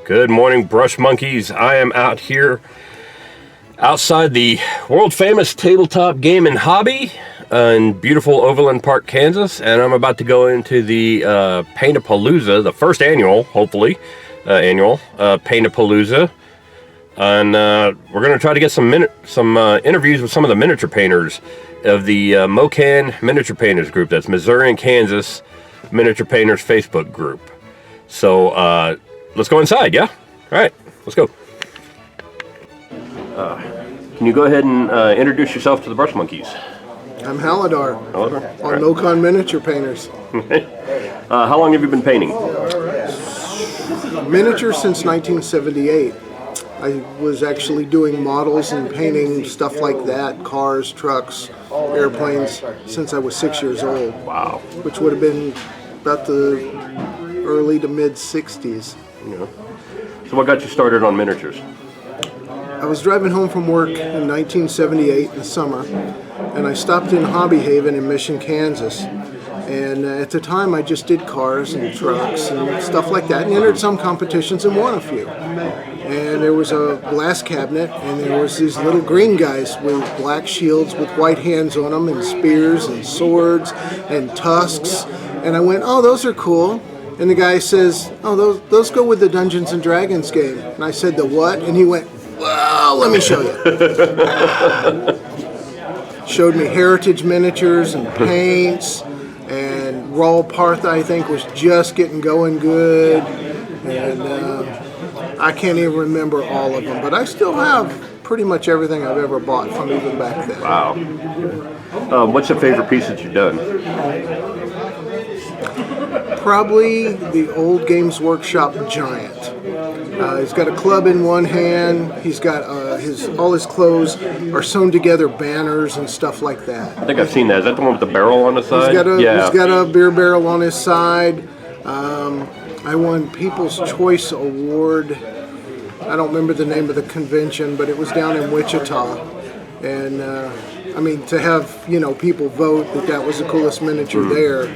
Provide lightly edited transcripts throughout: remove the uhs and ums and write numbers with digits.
Good morning, brush monkeys. I am out here outside the world famous tabletop game and hobby in beautiful Overland Park, Kansas, and I'm about to go into the Paint-A-Palooza, the first annual, hopefully, Paint-A-Palooza, and we're going to try to get some interviews with some of the miniature painters of the MOKAN Miniature Painters group. That's Missouri and Kansas Miniature Painters Facebook group. So let's go inside, yeah? All right, let's go. Can you go ahead and introduce yourself to the brush monkeys? I'm Halidar on Right. MOKAN Miniature Painters. How long have you been painting? Miniature since 1978. I was actually doing models and painting stuff like that, cars, trucks, airplanes, since I was 6 years old. Wow. Which would have been about the early to mid 60s. Yeah. So what got you started on miniatures? I was driving home from work in 1978 in the summer, and I stopped in Hobby Haven in Mission, Kansas. And at the time, I just did cars and trucks and stuff like that, and entered some competitions and won a few. And there was a glass cabinet, and there was these little green guys with black shields with white hands on them, and spears and swords and tusks. And I went, oh, those are cool. And the guy says, oh, those go with the Dungeons and Dragons game. And I said, the what? And he went, well, let me show you. Showed me heritage miniatures and paints, and Raw Parth, I think, was just getting going good. And I can't even remember all of them, but I still have pretty much everything I've ever bought from even back then. Wow. What's your favorite piece that you've done? Probably the old Games Workshop Giant. He's got a club in one hand. He's got all his clothes are sewn together banners and stuff like that. I think I've seen that. Is that the one with the barrel on the side? He's got a beer barrel on his side. I won People's Choice Award. I don't remember the name of the convention, but it was down in Wichita. And I mean, to have people vote that was the coolest miniature there,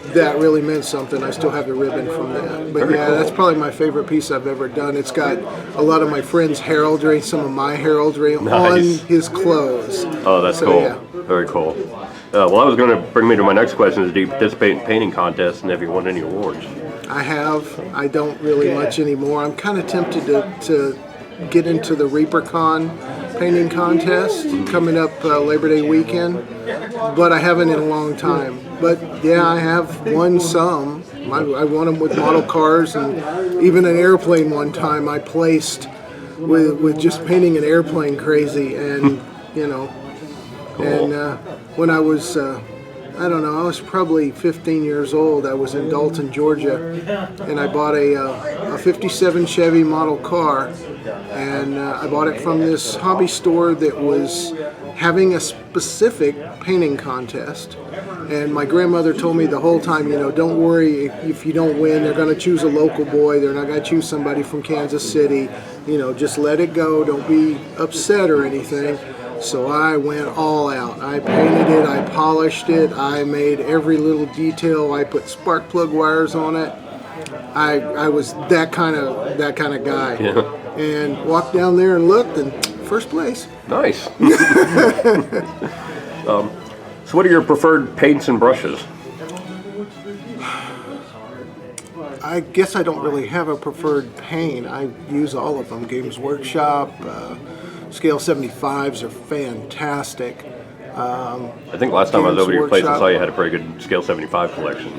that really meant something. I still have the ribbon from that. But yeah, that's probably my favorite piece I've ever done. It's got a lot of my friends' heraldry, some of my heraldry on his clothes. Oh, that's cool. Yeah. Very cool. Well, that was going to bring me to my next question: is do you participate in painting contests, and have you won any awards? I have. I don't really much anymore. I'm kind of tempted to get into the ReaperCon painting contest coming up Labor Day weekend, but I haven't in a long time. But yeah, I have won some. I won them with model cars, and even an airplane one time I placed with just painting an airplane crazy, and Cool. And when I was I don't know, I was probably 15 years old. I was in Dalton, Georgia, and I bought a 57 Chevy model car, and I bought it from this hobby store that was having a specific painting contest. And my grandmother told me the whole time, don't worry if you don't win, they're going to choose a local boy, they're not going to choose somebody from Kansas City, just let it go, don't be upset or anything. So I went all out. I painted it, I polished it, I made every little detail, I put spark plug wires on it. I was that kind of guy. Yeah. And walked down there and looked, and first place. Nice. So what are your preferred paints and brushes? I guess I don't really have a preferred paint. I use all of them. Games Workshop, Scale 75s are fantastic. I think last time I was over to your place, I saw you had a pretty good Scale 75 collection.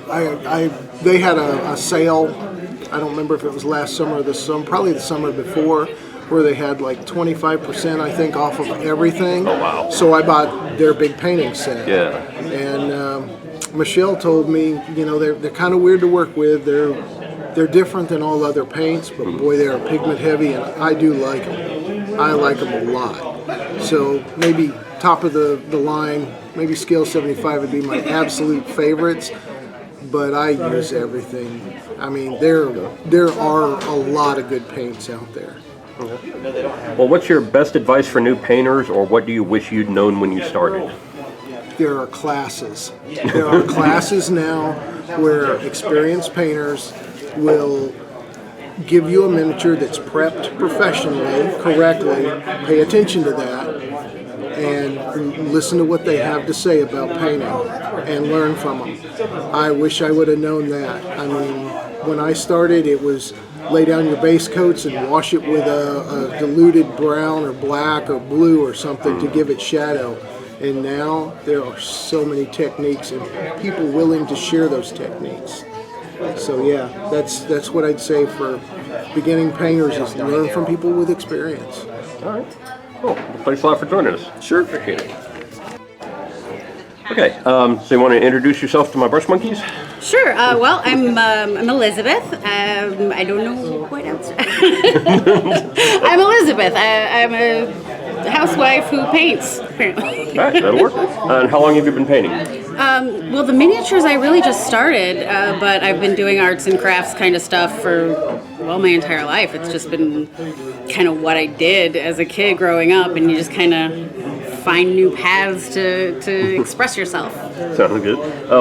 They had a sale. I don't remember if it was last summer or this summer, probably the summer before, where they had like 25%, I think, off of everything. Oh, wow. So I bought their big painting set. Yeah. And Michelle told me, they're kind of weird to work with. They're different than all other paints, but boy, they are pigment heavy, and I do like them. I like them a lot. So maybe top of the line, maybe Scale 75 would be my absolute favorites, but I use everything. I mean, there are a lot of good paints out there. Well, what's your best advice for new painters, or what do you wish you'd known when you started? There are classes. There are classes now where experienced painters will give you a miniature that's prepped professionally, correctly, pay attention to that, and listen to what they have to say about painting and learn from them. I wish I would have known that. I mean, when I started, it was lay down your base coats and wash it with a diluted brown or black or blue or something to give it shadow. And now there are so many techniques and people willing to share those techniques. So yeah, that's what I'd say for beginning painters is learn from people with experience. All right. Cool. Well, thanks a lot for joining us. Sure. Appreciate it. Okay. So you want to introduce yourself to my brush monkeys? Sure. Well, I'm Elizabeth. I don't know what else. I'm Elizabeth. I'm a housewife who paints, apparently. All right, that'll work. And how long have you been painting? Well, the miniatures I really just started, but I've been doing arts and crafts kind of stuff for, well, my entire life. It's just been kind of what I did as a kid growing up, and you just kind of find new paths to express yourself. Sounds good.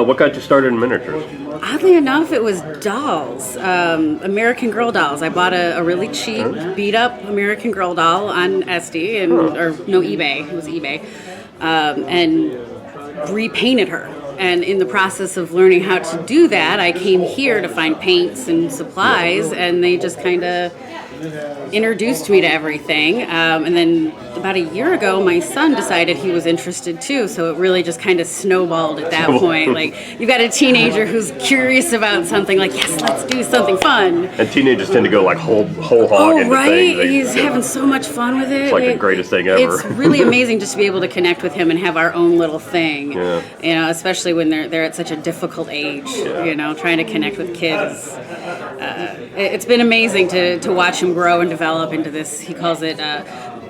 What got you started in miniatures? Oddly enough, it was dolls, American Girl dolls. I bought a really cheap, beat-up American Girl doll on Etsy, eBay. It was eBay, and repainted her. And in the process of learning how to do that, I came here to find paints and supplies, and they just kind of introduced me to everything. And then about a year ago, my son decided he was interested too, so it really just kind of snowballed at that point. Like, you've got a teenager who's curious about something, like, yes, let's do something fun. And teenagers tend to go like whole hog Oh, into right? things. He's having so much fun with it. It's like the greatest thing ever. It's really amazing just to be able to connect with him and have our own little thing. Yeah. You know, especially when they're at such a difficult age. Yeah. You know, trying to connect with kids. It's been amazing to watch him grow and develop into this. He calls it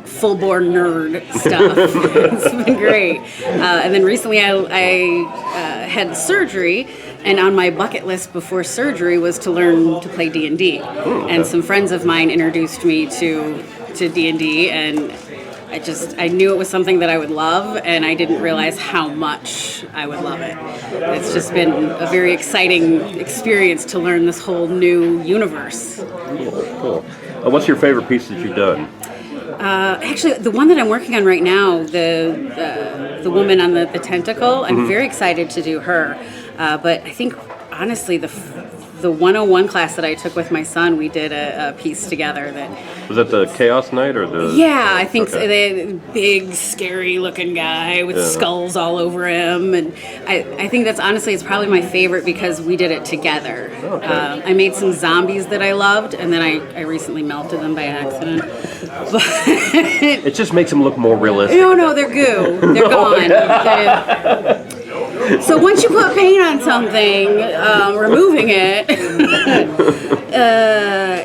full-bore nerd stuff. It's been great. And then recently I had surgery, and on my bucket list before surgery was to learn to play D&D. And some friends of mine introduced me to D&D, and I knew it was something that I would love, and I didn't realize how much I would love it. It's just been a very exciting experience to learn this whole new universe. Cool. What's your favorite piece that you've done? Actually, the one that I'm working on right now, the woman on the tentacle, I'm very excited to do her. But I think, honestly, the 101 class that I took with my son, we did a piece together that... Was that the Chaos Knight or the... Yeah, I think so. The big, scary-looking guy with skulls all over him. And I think that's, honestly, it's probably my favorite because we did it together. Okay. I made some zombies that I loved, and then I recently melted them by accident. But It just makes them look more realistic. no, they're goo. They're gone. So once you put paint on something, removing it,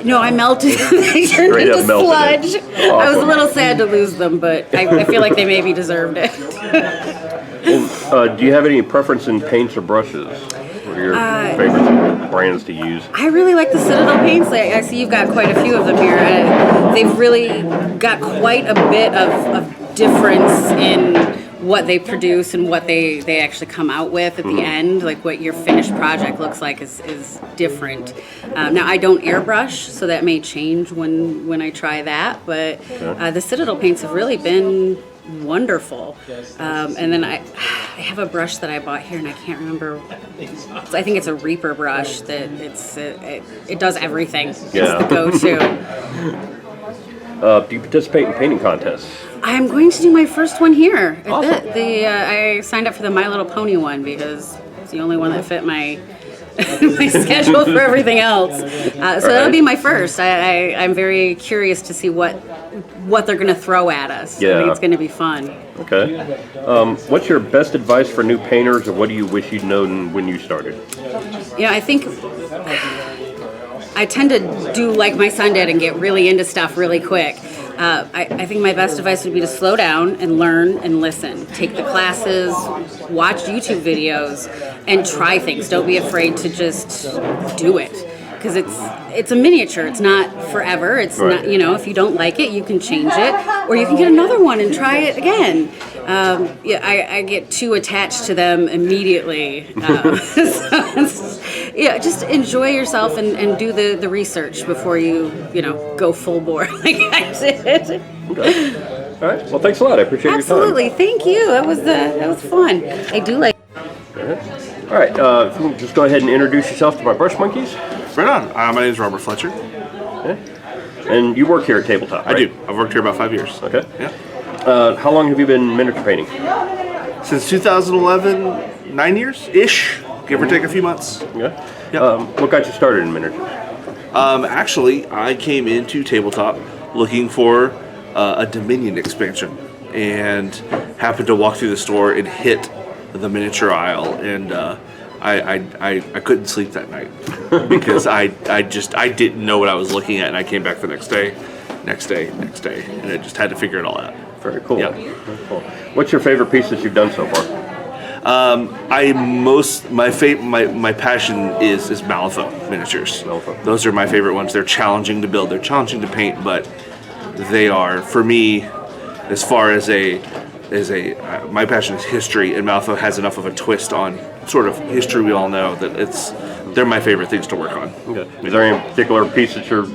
no, I melted them. They turned Straight into up melted sludge. it. Awesome. I was a little sad to lose them, but I feel like they maybe deserved it. Do you have any preference in paints or brushes? What are your favorite brands to use? I really like the Citadel paints. I see you've got quite a few of them here. They've really got quite a bit of difference in what they produce and what they actually come out with at the end. Like what your finished project looks like is different. Now I don't airbrush, so that may change when I try that, but the Citadel paints have really been wonderful. And then I have a brush that I bought here and I can't remember. I think it's a Reaper brush that it does everything. Yeah. It's the go-to. Do you participate in painting contests? I'm going to do my first one here. Awesome. I signed up for the My Little Pony one because it's the only one that fit my my schedule for everything else. So that'll be my first. I'm very curious to see what they're going to throw at us. Yeah. I think it's going to be fun. Okay. What's your best advice for new painters, or what do you wish you'd known when you started? You know, I think I tend to do like my son did and get really into stuff really quick. I think my best advice would be to slow down and learn and listen. Take the classes, watch YouTube videos, and try things. Don't be afraid to just do it. Because it's a miniature. It's not forever. It's not, if you don't like it, you can change it. Or you can get another one and try it again. I get too attached to them immediately. So yeah, just enjoy yourself and do the research before you go full bore like I did. Okay. All right. Well, thanks a lot. I appreciate your time. Absolutely, thank you. That was fun. I do like. All right. If you can just go ahead and introduce yourself to my brush monkeys. Right on. My name is Robert Fletcher. Okay. And you work here at Tabletop, right? I do. I've worked here about 5 years. Okay. Yeah. How long have you been miniature painting? Since 2011, 9 years-ish, give or take a few months. Yeah. Yeah. What got you started in miniatures? Actually, I came into Tabletop looking for a Dominion expansion and happened to walk through the store and hit the miniature aisle, and I couldn't sleep that night because I didn't know what I was looking at, and I came back the next day, and I just had to figure it all out. Very cool. Yeah. Very cool. What's your favorite piece that you've done so far? My passion is Malifaux miniatures. Malifaux. Those are my favorite ones. They're challenging to build. They're challenging to paint, but they are, for me, as far as my passion is history, and Malifaux has enough of a twist on sort of history we all know that they're my favorite things to work on. Okay. Is there any particular piece that you're?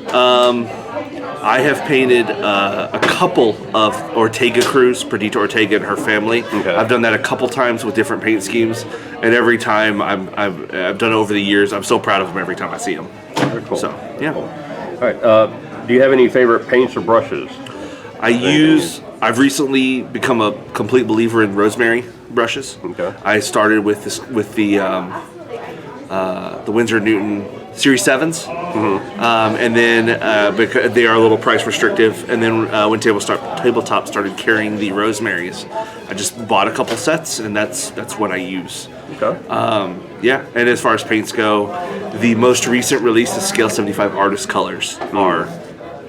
I have painted a couple of Ortega crews, Perdita Ortega and her family. Okay. I've done that a couple times with different paint schemes, and every time I've done it over the years, I'm so proud of them every time I see them. Very cool. So yeah. Cool. All right. Do you have any favorite paints or brushes? I've recently become a complete believer in rosemary brushes. Okay. I started with the Winsor & Newton Series 7s, and then because they are a little price restrictive, and then when Tabletop started carrying the rosemaries, I just bought a couple sets, and that's what I use. Okay. Yeah, and as far as paints go, the most recent release, the Scale 75 Artist Colors, are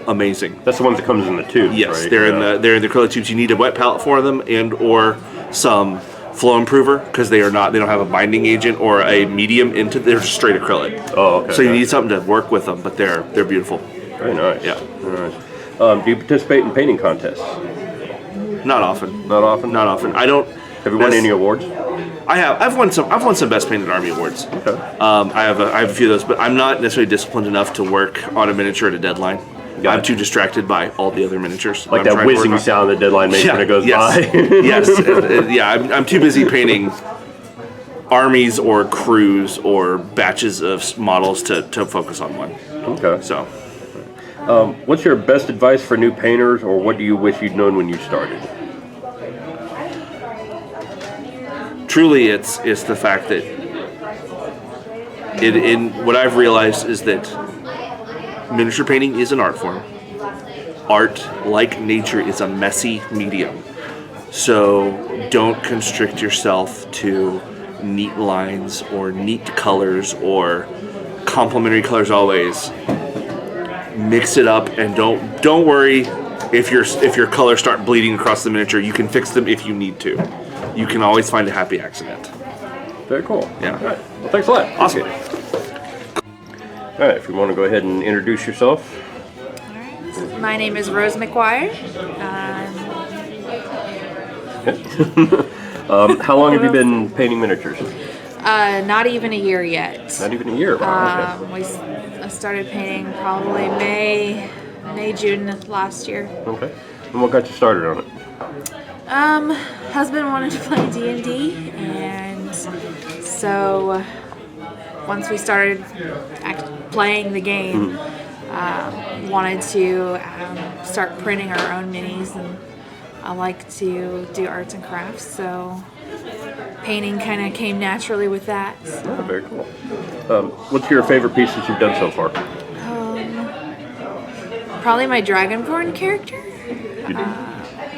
amazing. That's the ones that comes in the tubes, Yes, right? they're in the acrylic tubes. You need a wet palette for them, and or some flow improver, because they don't have a binding agent or a medium into. They're just straight acrylic. Oh, okay. So you need something to work with them, but they're beautiful. Very nice. Yeah. Very nice. Do you participate in painting contests? Not often. Not often. Not often. I don't. Have you won any awards? I have. I've won some Best Painted Army awards. Okay. I have a few of those, but I'm not necessarily disciplined enough to work on a miniature at a deadline. Got I'm it. too distracted by all the other miniatures. Like I'm that trying to work whizzing on. sound the deadline makes when it goes yes. by. Yes. Yeah, I'm too busy painting armies or crews or batches of models to focus on one. Okay. So, What's your best advice for new painters, or what do you wish you'd known when you started? truly, it's the fact that what I've realized is that miniature painting is an art form. Art, like nature, is a messy medium. So don't constrict yourself to neat lines or neat colors or complementary colors always. Mix it up, and don't worry if your colors start bleeding across the miniature. You can fix them if you need to. You can always find a happy accident. Very cool. Yeah. All right. Well, thanks a lot. Awesome. All right. If you want to go ahead and introduce yourself. My name is Rose McGuire. How long have you been painting miniatures? Not even a year yet. Not even a year. Wow. I started painting probably May, June last year. Okay. And what got you started on it? Husband wanted to play D&D, and so once we started playing the game, wanted to start printing our own minis, and I like to do arts and crafts, so painting kind of came naturally with that. So. Oh, very cool. What's your favorite piece that you've done so far? Probably my Dragonborn character.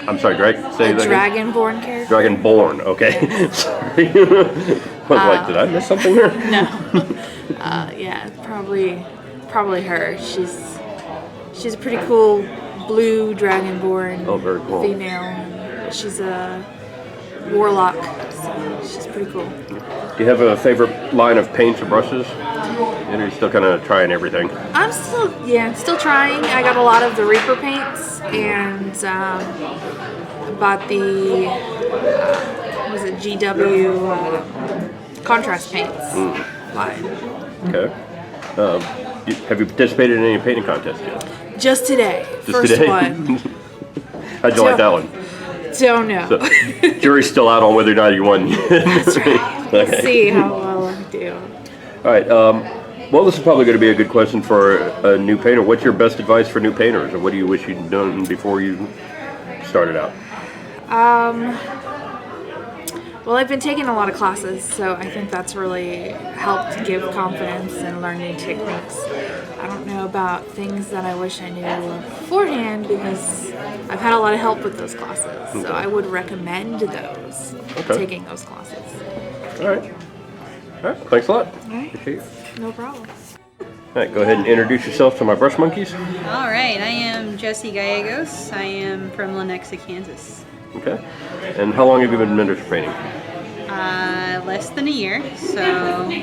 I'm sorry, Greg. Say that again. Dragonborn character. Dragonborn. Okay. Sorry. I was like, did I miss something here? No. Yeah, probably her. She's a pretty cool blue Dragonborn. Oh, very cool. Female. She's a warlock, so she's pretty cool. Do you have a favorite line of paints or brushes? And are you still kind of trying everything? I'm still trying. I got a lot of the Reaper paints, and bought the was it GW contrast paints line. Okay. Have you participated in any painting contests yet? Just today. Just First today? one. How'd you like that one? Don't know. So, jury's still out on whether or not you won. That's right. We'll Okay. see how well I do. All right. Well, this is probably going to be a good question for a new painter. What's your best advice for new painters, or what do you wish you'd done before you started out? Well, I've been taking a lot of classes, so I think that's really helped give confidence and learn new techniques. I don't know about things that I wish I knew beforehand because I've had a lot of help with those classes. So I would recommend those, taking those classes. All right. All right. Thanks a lot. All right. Appreciate it. No problem. All right. Go ahead and introduce yourself to my brush monkeys. All right, I am Jessie Gallegos. I am from Lenexa, Kansas. Okay. And how long have you been miniature painting? Less than a year. So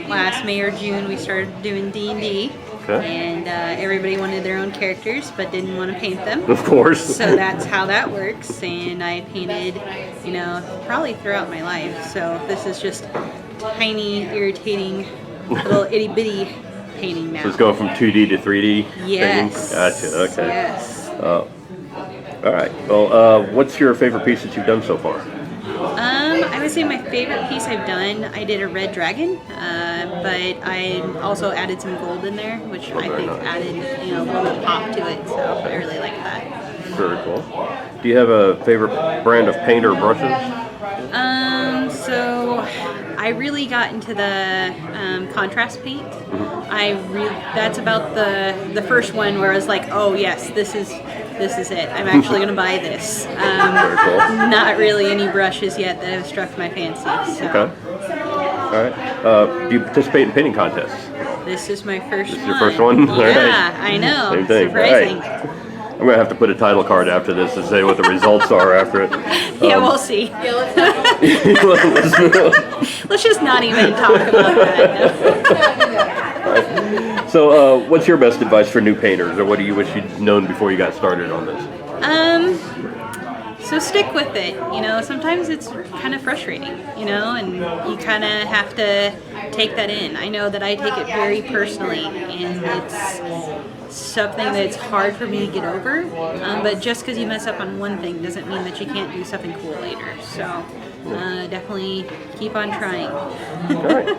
last May or June we started doing D&D. Okay. And everybody wanted their own characters but didn't want to paint them. Of course. So that's how that works. And I painted, probably throughout my life. So this is just tiny, irritating, little itty bitty painting now. So it's going from 2D to 3D Yes. painting? Gotcha. Okay. Yes. All right. Well, what's your favorite piece that you've done so far? I would say my favorite piece I've done, I did a red dragon, but I also added some gold in there, which I think added, a little bit of pop to it, so I really like that. Very cool. Do you have a favorite brand of paint or brushes? So I really got into the contrast paint. That's about the first one where I was like, oh yes, this is it. I'm actually going to buy this. Very cool. Not really any brushes yet that have struck my fancy. So. Okay. All right. Do you participate in painting contests? This is my first one. This is your first one? All right. Yeah, I know. Same thing. Surprising. All right. I'm going to have to put a title card after this to say what the results are after it. Yeah, we'll see. Let's just not even talk about that. So, what's your best advice for new painters, or what do you wish you'd known before you got started on this? So stick with it. Sometimes it's kind of frustrating, and you kind of have to take that in. I know that I take it very personally, and it's something that's hard for me to get over. But just because you mess up on one thing doesn't mean that you can't do something cool later. So definitely keep on trying. All right. All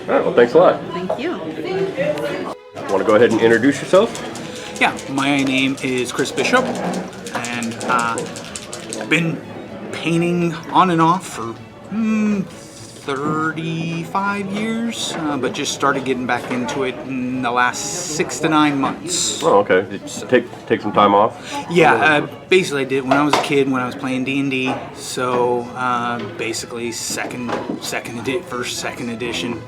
right. Well, thanks a lot. Thank you. Want to go ahead and introduce yourself? Yeah, my name is Chris Bishop, and I've been painting on and off for 35 years, but just started getting back into it in the last 6 to 9 months. Oh, okay. Did you take some time off? Yeah, basically I did when I was a kid, when I was playing D&D. So basically first, second edition,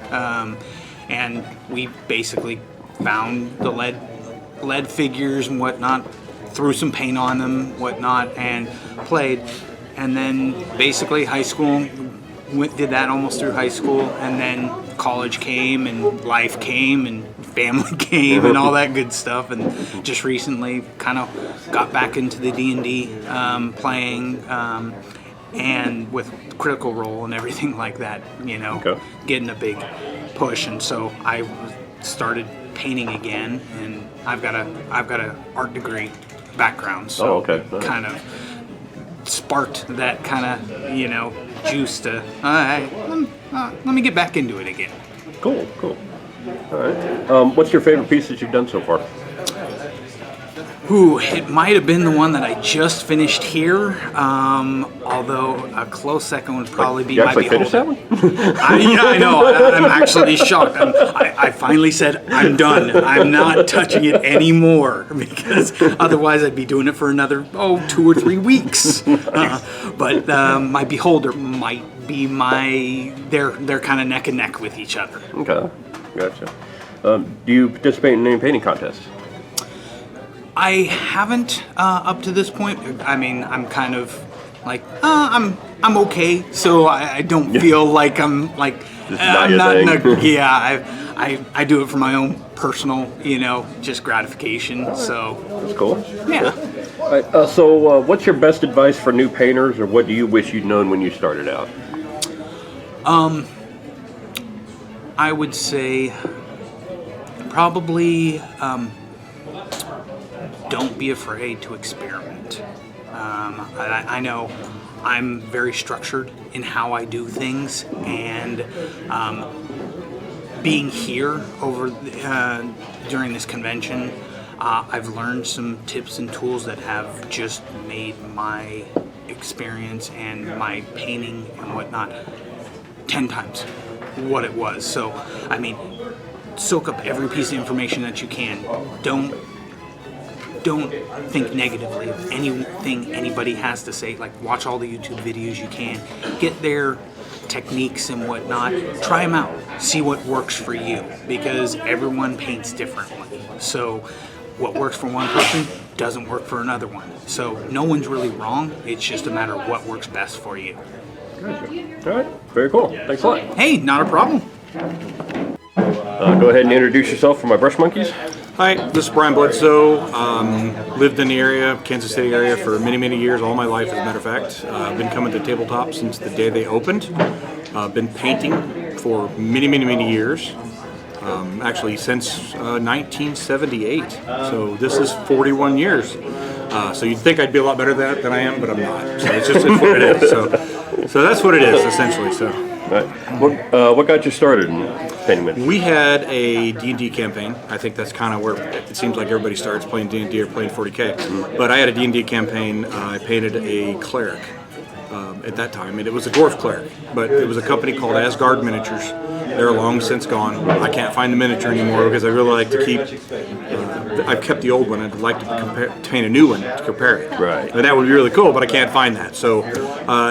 and we basically found the lead figures and whatnot, threw some paint on them, whatnot, and played. And then basically high school, did that almost through high school, and then college came and life came and family came and all that good stuff, and just recently kind of got back into the D&D playing, and with Critical Role and everything like that, getting a big push. And so I started painting again, and I've got a art degree background, so kind of sparked that kind of juice to let me get back into it again. Cool. All right. What's your favorite piece that you've done so far? Ooh, it might have been the one that I just finished here. Although a close second would probably be my Beholder. Finished that one? I know. I'm actually shocked. I finally said I'm done. I'm not touching it anymore, because otherwise I'd be doing it for another 2 or 3 weeks. But my Beholder might be they're kind of neck and neck with each other. Okay, gotcha. Do you participate in any painting contests? I haven't up to this point. I mean, I'm kind of like I'm okay, so I don't feel like I'm like I'm not. I do it for my own personal, just gratification. So that's cool. Yeah. All right. So, what's your best advice for new painters, or what do you wish you'd known when you started out? I would say Probably don't be afraid to experiment. I know I'm very structured in how I do things, and being here over during this convention, I've learned some tips and tools that have just made my experience and my painting and whatnot 10 times what it was. So, I mean, soak up every piece of information that you can. Don't think negatively of anything anybody has to say. Like, watch all the YouTube videos you can. Get their techniques and whatnot. Try them out. See what works for you, because everyone paints differently. So what works for one person doesn't work for another one. So no one's really wrong. It's just a matter of what works best for you. Gotcha. All right. Very cool. Thanks a lot. Hey, not a problem. Go ahead and introduce yourself for my brush monkeys. Hi, this is Brian Bledsoe. Lived in the area, Kansas City area, for many, many years, all my life, as a matter of fact. I've been coming to tabletop since the day they opened. Been painting for many, many, many years. Actually, since 1978. So this is 41 years. So you'd think I'd be a lot better at that than I am, but I'm not. So it's what it is. So that's what it is, essentially. So. Right. What got you started in painting menus? We had a D&D campaign. I think that's kind of where it seems like everybody starts playing D&D or playing 40K. Mm-hmm. But I had a D&D campaign. I painted a cleric at that time, and it was a dwarf cleric. But it was a company called Asgard Miniatures. They're long since gone. I can't find the miniature anymore because I really like to keep. I've kept the old one. I'd like to paint a new one to compare it. Right. And that would be really cool, but I can't find that. So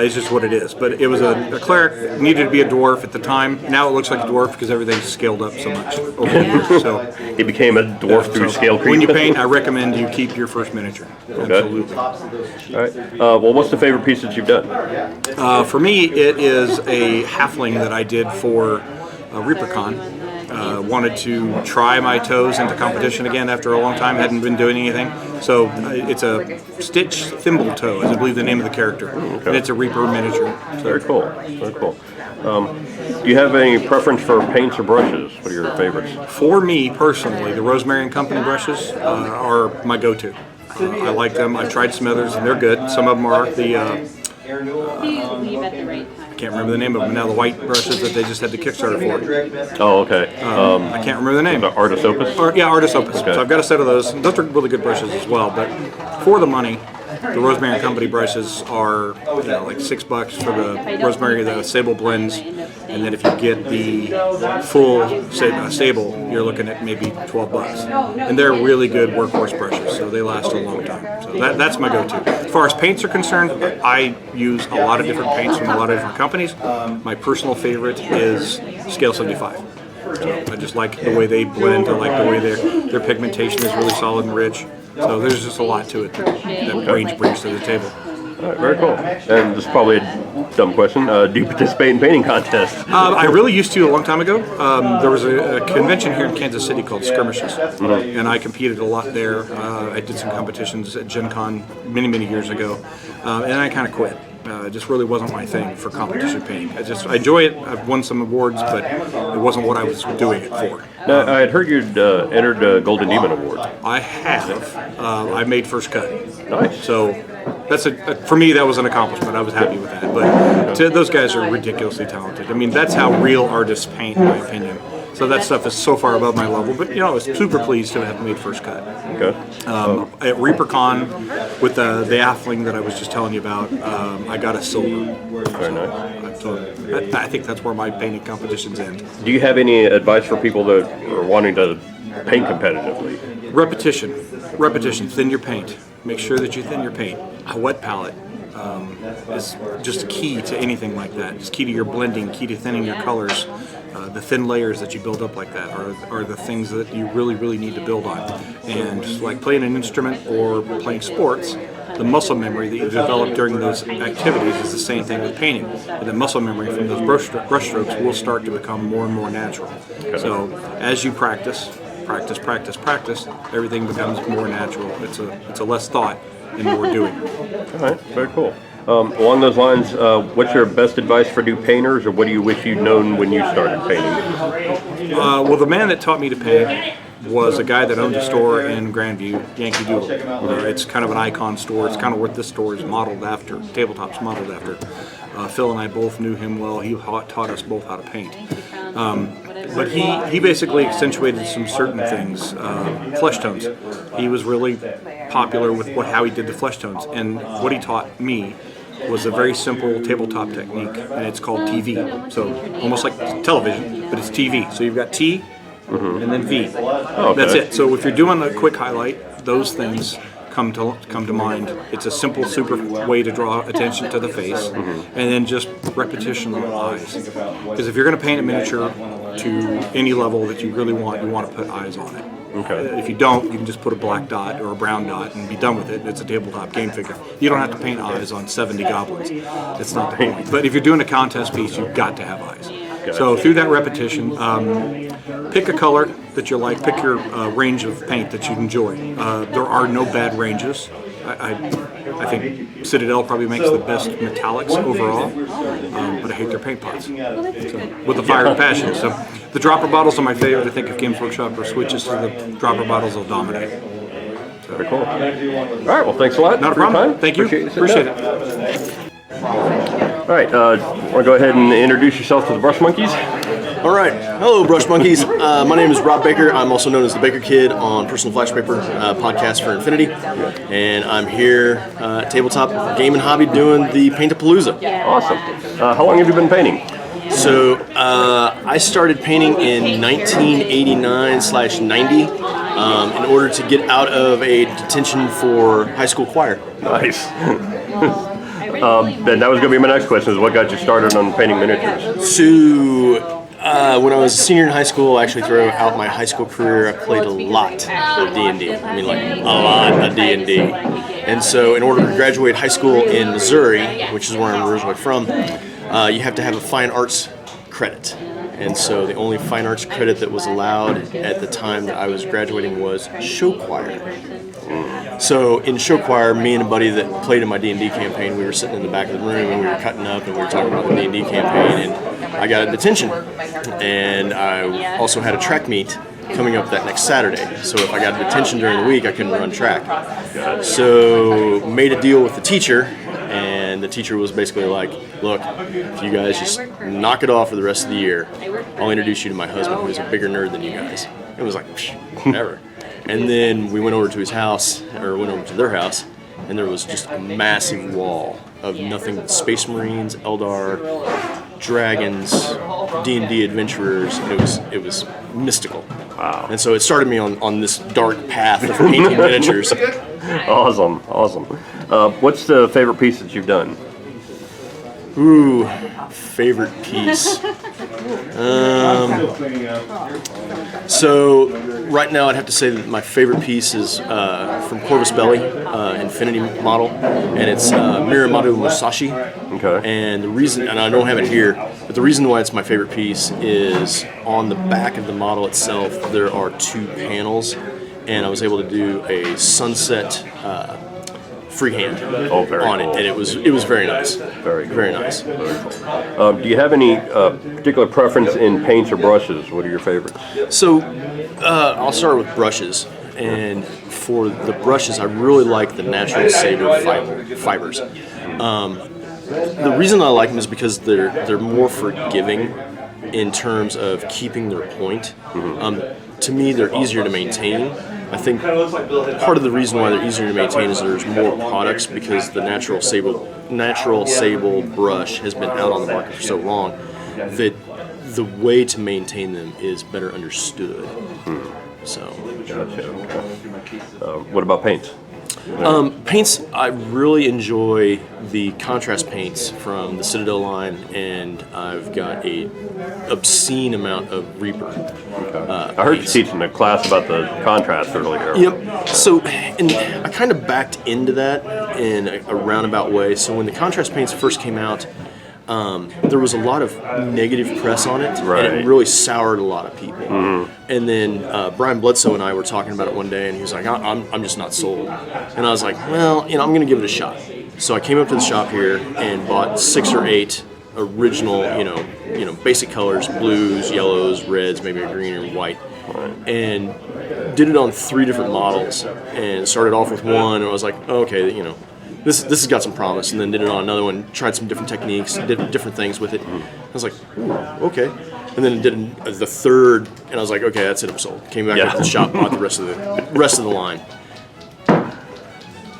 it's just what it is. But it was a cleric, needed to be a dwarf at the time. Now it looks like a dwarf because everything's scaled up so much over the years. So He became a dwarf through scale creep. when you paint, I recommend you keep your first miniature. Absolutely. All right. Well, what's the favorite piece that you've done? For me, it is a halfling that I did for ReaperCon. Wanted to try my toes into competition again after a long time. Hadn't been doing anything. So it's a Stitch Thimble Toe, is I believe the name of the character. Okay. And it's a Reaper miniature. So, Very cool. Very cool. Do you have any preference for paints or brushes? What are your favorites? for me personally, the Rosemary and Company brushes are my go-to. I like them. I've tried some others, and they're good. Some of them are the Leave at the right time. I can't remember the name of them now. The white brushes that they just had the Kickstarter for. Oh, okay. I can't remember the name. The Artis Opus? Artis Opus. Okay. So I've got a set of those. Those are really good brushes as well. But for the money, the Rosemary and Company brushes are like $6 for the Rosemary, the Sable blends, and then if you get the full Sable, you're looking at maybe $12. And they're really good workhorse brushes, so they last a long time. So that's my go-to. As far as paints are concerned, I use a lot of different paints from a lot of different companies. My personal favorite is Scale 75. So I just like the way they blend. I like the way their pigmentation is really solid and rich. So there's just a lot to it that range brings to the table. All right, very cool. And this is probably a dumb question. Do you participate in painting contests? I really used to a long time ago. There was a convention here in Kansas City called Skirmishes, and I competed a lot there. I did some competitions at Gen Con many, many years ago, and I kind of quit. It just really wasn't my thing for competition painting. I enjoy it. I've won some awards, but it wasn't what I was doing it for. Now, I had heard you'd entered the Golden Demon Award. I have. I made first cut. Nice. So that's for me, that was an accomplishment. I was happy with that. But those guys are ridiculously talented. I mean, that's how real artists paint, in my opinion. So that stuff is so far above my level. But I was super pleased to have made first cut. Okay. At ReaperCon, with the halfling that I was just telling you about, I got a silver. Very nice. So I think that's where my painting competitions end. Do you have any advice for people that are wanting to paint competitively? Repetition. Thin your paint. Make sure that you thin your paint. A wet palette is just key to anything like that. It's key to your blending, key to thinning your colors. The thin layers that you build up like that are the things that you really, really need to build on. And just like playing an instrument or playing sports, the muscle memory that you develop during those activities is the same thing with painting. And the muscle memory from those brush strokes will start to become more and more natural. So as you practice, everything becomes more natural. It's a less thought and more doing. All right, very cool. Along those lines, what's your best advice for new painters, or what do you wish you'd known when you started painting? Well, the man that taught me to paint was a guy that owned a store in Grandview, Yankee Doodle. It's kind of an icon store. It's kind of what this store is modeled after, Tabletop's modeled after. Phil and I both knew him well. He taught us both how to paint. But he basically accentuated some certain things, flesh tones. He was really popular with how he did the flesh tones. And what he taught me was a very simple tabletop technique, and it's called TV. So almost like television, but it's TV. So you've got T and then V. Okay. That's it. So if you're doing a quick highlight, those things come to mind. It's a simple, super way to draw attention to the face, and then just repetition on the eyes. Because if you're going to paint a miniature to any level that you really want to put eyes on it. Okay. If you don't, you can just put a black dot or a brown dot and be done with it. It's a tabletop game figure. You don't have to paint eyes on 70 goblins. It's not the point. But if you're doing a contest piece, you've got to have eyes. Gotcha. So through that repetition, pick a color that you like. Pick your range of paint that you enjoy. There are no bad ranges. I think Citadel probably makes the best metallics overall, but I hate their paint pots. So, with the fire and passion. So the dropper bottles are my favorite. I think if Games Workshop or switches to the dropper bottles, they'll dominate. So. Very cool. All right, well, thanks a lot. Not a for your problem. time. Thank you. Appreciate it. All right, want to go ahead and introduce yourself to the Brush Monkeys? All right. Hello, Brush Monkeys. My name is Rob Baker. I'm also known as the Baker Kid on Personal Flash Paper podcast for Infinity. And I'm here at Tabletop Game and Hobby doing the Paint-A-Palooza. Awesome. How long have you been painting? So I started painting in 1989/90 in order to get out of a detention for high school choir. Nice. Then that was going to be my next question, is what got you started on painting miniatures? So when I was a senior in high school, actually throughout my high school career, I played a lot of D&D. I mean, like a lot of D&D. And so in order to graduate high school in Missouri, which is where I'm originally from, you have to have a fine arts credit. And so the only fine arts credit that was allowed at the time that I was graduating was show choir. So in show choir, me and a buddy that played in my D&D campaign, we were sitting in the back of the room and we were cutting up and we were talking about the D&D campaign, and I got a detention. And I also had a track meet coming up that next Saturday. So if I got a detention during the week, I couldn't run track. So made a deal with the teacher, and the teacher was basically like, look, if you guys just knock it off for the rest of the year, I'll introduce you to my husband, who's a bigger nerd than you guys. It was like, never. And then we went over to his house, or went over to their house, and there was just a massive wall of nothing but Space Marines, Eldar, dragons, D&D adventurers, and it was mystical. Wow. And so it started me on this dark path of painting miniatures. Awesome. What's the favorite piece that you've done? Ooh, favorite piece. So right now I'd have to say that my favorite piece is from Corvus Belli, Infinity model, and it's Miramado Musashi. Okay. And the reason, and I don't have it here, but the reason why it's my favorite piece is on the back of the model itself there are two panels, and I was able to do a sunset freehand on it, and it was very nice. Very nice. Do you have any particular preference in paints or brushes? What are your favorites? So I'll start with brushes, and for the brushes I really like the natural saber fibers. The reason I like them is because they're more forgiving in terms of keeping their point. To me, they're easier to maintain. I think part of the reason why they're easier to maintain is there's more products, because the natural sable brush has been out on the market for so long that the way to maintain them is better understood. So. Gotcha. What about paints? Paints, I really enjoy the contrast paints from the Citadel line, and I've got a obscene amount of Reaper. I heard you teaching a class about the contrast earlier. Yep. So, and I kind of backed into that in a roundabout way. So when the contrast paints first came out, there was a lot of negative press on it, right, and it really soured a lot of people. And then Brian Bledsoe and I were talking about it one day, and he was like, I'm just not sold. And I was like, well, I'm going to give it a shot. So I came up to the shop here and bought 6 or 8 original, basic colors, blues, yellows, reds, maybe a green or white. and did it on 3 different models, and started off with one, and I was like, oh, okay, you know, this has got some promise, and then did it on another one, tried some different techniques, did different things with it. I was like, ooh, okay. And then did the third, and I was like, okay, that's it, I'm sold. Came back up to the shop, bought the rest of the line.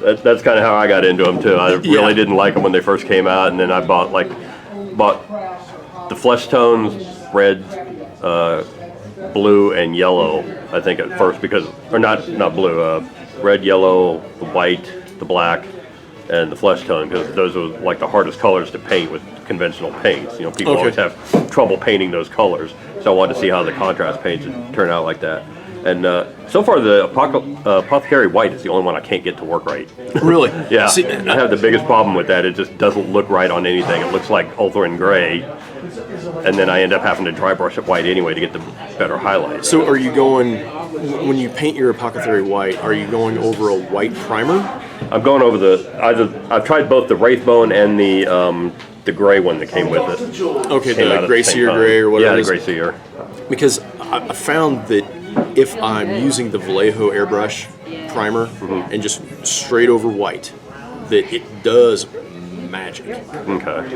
That's kind of how I got into them too. I really didn't like them when they first came out, and then I bought the flesh tones, red, blue, and yellow. I think at first or not blue, red, yellow, the white, the black, and the flesh tone, because those were like the hardest colors to paint with conventional paints. You know, people always have trouble painting those colors, so I wanted to see how the contrast paints would turn out like that. And so far, the Apothecary White is the only one I can't get to work right. Really? Yeah. See, I have the biggest problem with that. It just doesn't look right on anything. It looks like Ulthorn Gray, and then I end up having to dry brush it white anyway to get the better highlights. So are you going, when you paint your Apothecary White, are you going over a white primer? I'm going over I've tried both the Wraithbone and the gray one that came with it. Okay, the Gray Seer Gray or whatever. Yeah, the Gray Seer. Because I found that if I'm using the Vallejo airbrush primer and just straight over white, that it does magic. Okay.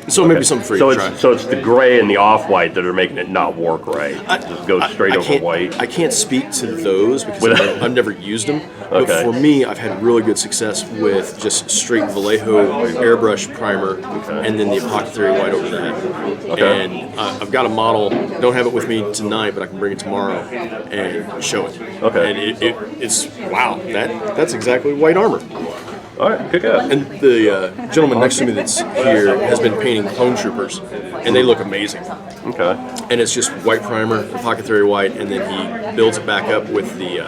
So maybe something for you to try. So it's the gray and the off-white that are making it not work right. Just go straight over white. I can't speak to those because I've never used them. But for me, I've had really good success with just straight Vallejo airbrush primer and then the Apothecary White over that. And I've got a model. Don't have it with me tonight, but I can bring it tomorrow and show it. Okay. And it's wow. That's exactly white armor. All right, kick out. And the gentleman next to me that's here has been painting Clone Troopers, and they look amazing. Okay. And it's just white primer, Apothecary White, and then he builds it back up with the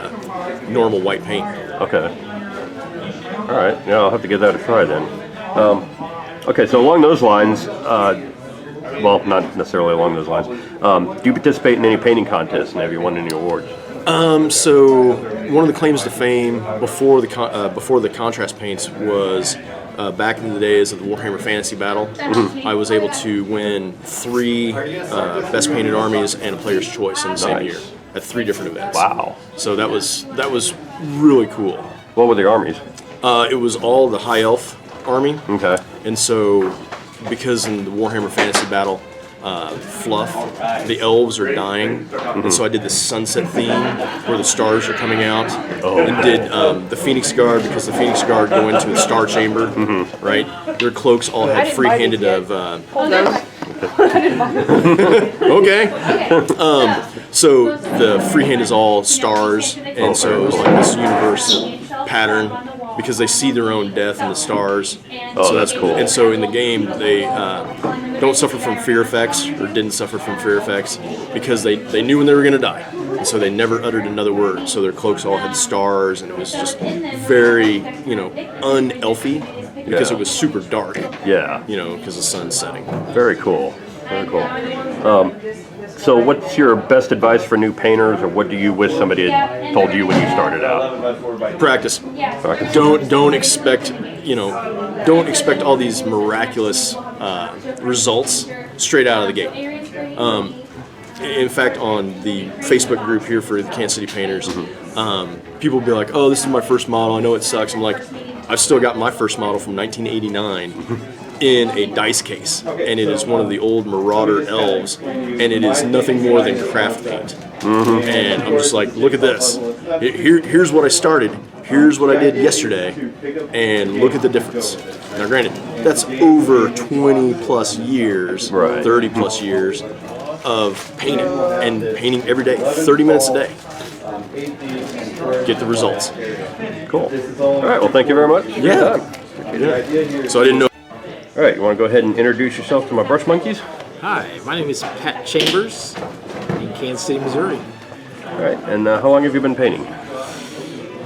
normal white paint. Okay. All right. Yeah, I'll have to give that a try then. Okay, so along those lines, well, not necessarily along those lines. Do you participate in any painting contests, and have you won any awards? So one of the claims to fame before the contrast paints was back in the days of the Warhammer Fantasy Battle. I was able to win 3 Best Painted Armies and a Player's Choice in the same year at 3 different events. Wow! So that was really cool. What were the armies? It was all the High Elf army. Okay. And so, because in the Warhammer Fantasy Battle, fluff, the elves are dying, and so I did the sunset theme where the stars are coming out, and did the Phoenix Guard, because the Phoenix Guard go into the Star Chamber, right? Their cloaks all had free-handed of okay. So the freehand is all stars, and so it was like this universe pattern, because they see their own death in the stars. So that's cool. And so in the game, they don't suffer from fear effects, or didn't suffer from fear effects, because they knew when they were going to die. And so they never uttered another word. So their cloaks all had stars, and it was just very, un-elfy, because it was super dark. Yeah. Because the sun's setting. Very cool. Very cool. So what's your best advice for new painters, or what do you wish somebody had told you when you started out? Practice. Don't expect all these miraculous results straight out of the gate. In fact, on the Facebook group here for the Kansas City Painters, people will be like, "Oh, this is my first model. I know it sucks." I'm like, I've still got my first model from 1989. In a dice case, and it is one of the old Marauder elves, and it is nothing more than craft paint. And I'm just like, look at this. Here's what I started. Here's what I did yesterday, and look at the difference. Now, granted, that's over 20 plus years, 30 plus years of painting, and painting every day, 30 minutes a day. Get the results. Cool. All right. Well, thank you very much. Yeah. So I didn't know. All right, you want to go ahead and introduce yourself to my brush monkeys? Hi, my name is Pat Chambers in Kansas City, Missouri. All right, and how long have you been painting?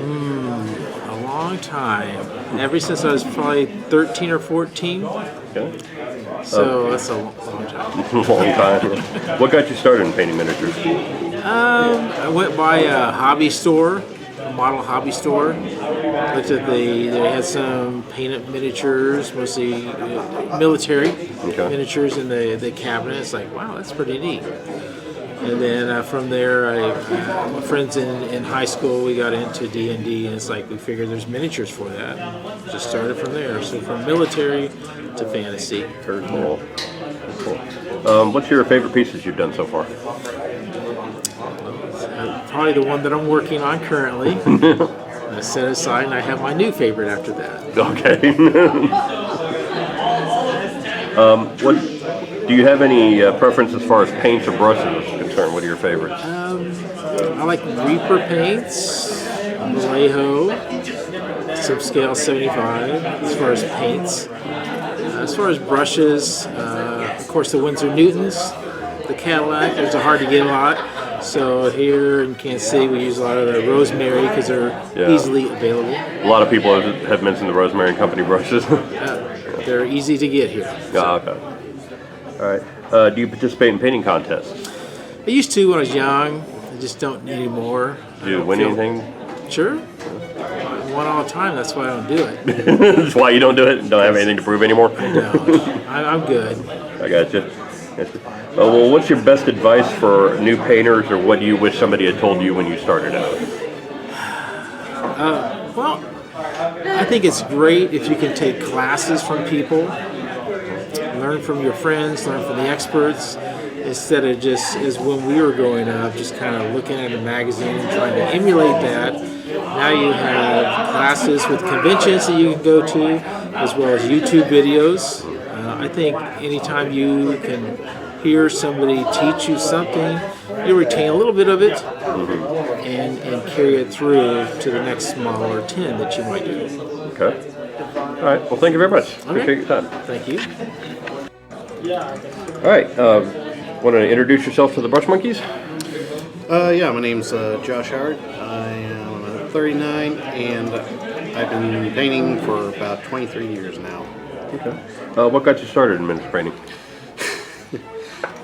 A long time. Ever since I was probably 13 or 14. Okay. So that's a long time. Long time. What got you started in painting miniatures? I went by a hobby store, a model hobby store, Looked at they had some paint-up miniatures, mostly military miniatures in the cabinet. It's like, wow, that's pretty neat. And then from there, my friends in high school, we got into D&D, and it's like we figured there's miniatures for that. Just started from there. So from military to fantasy. Very cool. Cool. What's your favorite pieces you've done so far? Probably the one that I'm working on currently. I set aside, and I have my new favorite after that. Okay. What do you have any preference as far as paints or brushes is concerned? What are your favorites? I like Reaper paints, Vallejo, subscale 75 as far as paints. As far as brushes, of course the Winsor Newtons, the Cadillac, those are hard to get a lot. So here in Kansas City we use a lot of the Rosemary because they're easily available. A lot of people have mentioned the Rosemary and Company brushes. They're easy to get here. So. Okay. All right. Do you participate in painting contests? I used to when I was young. I just don't anymore. Do you win anything? Sure. I won all the time. That's why I don't do it. That's why you don't do it? Don't have anything to prove anymore? No. I'm good. I gotcha. Well, what's your best advice for new painters, or what do you wish somebody had told you when you started out? Well, I think it's great if you can take classes from people, learn from your friends, learn from the experts, instead of just, as when we were growing up, just kind of looking at a magazine and trying to emulate that. Now you have classes with conventions that you can go to, as well as YouTube videos. I think anytime you can hear somebody teach you something, you retain a little bit of it and carry it through to the next smaller 10 that you might do. Okay. All right. Well, thank you very much. Appreciate your time. Thank you. All right. Want to introduce yourself to the Brush Monkeys? Yeah, my name's Josh Howard. I am 39, and I've been painting for about 23 years now. Okay. What got you started in miniature painting?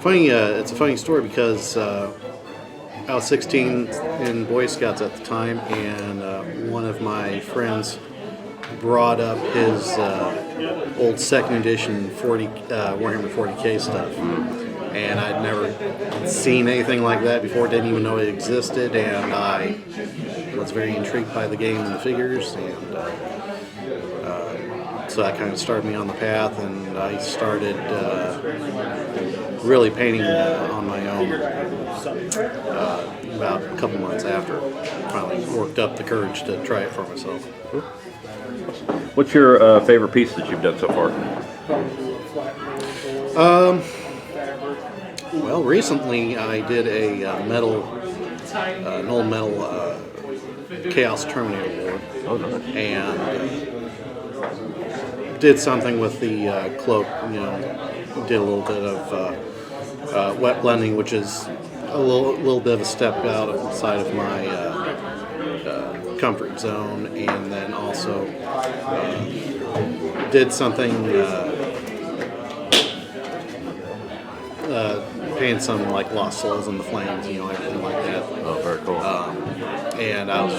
Funny, it's a funny story because I was 16 in Boy Scouts at the time, and one of my friends brought up his old second edition Warhammer 40K stuff. And I'd never seen anything like that before, didn't even know it existed, and I was very intrigued by the game and the figures, and so that kind of started me on the path, and I started really painting on my own about a couple months after. Finally worked up the courage to try it for myself. What's your favorite piece that you've done so far? Well, recently I did a an old metal Chaos Terminator Lord. Oh, nice. And did something with the cloak, did a little bit of wet blending, which is a little bit of a step outside of my comfort zone, and then also did something, painted some like Lost Souls in the Flames, everything like that. Oh, very cool. And I was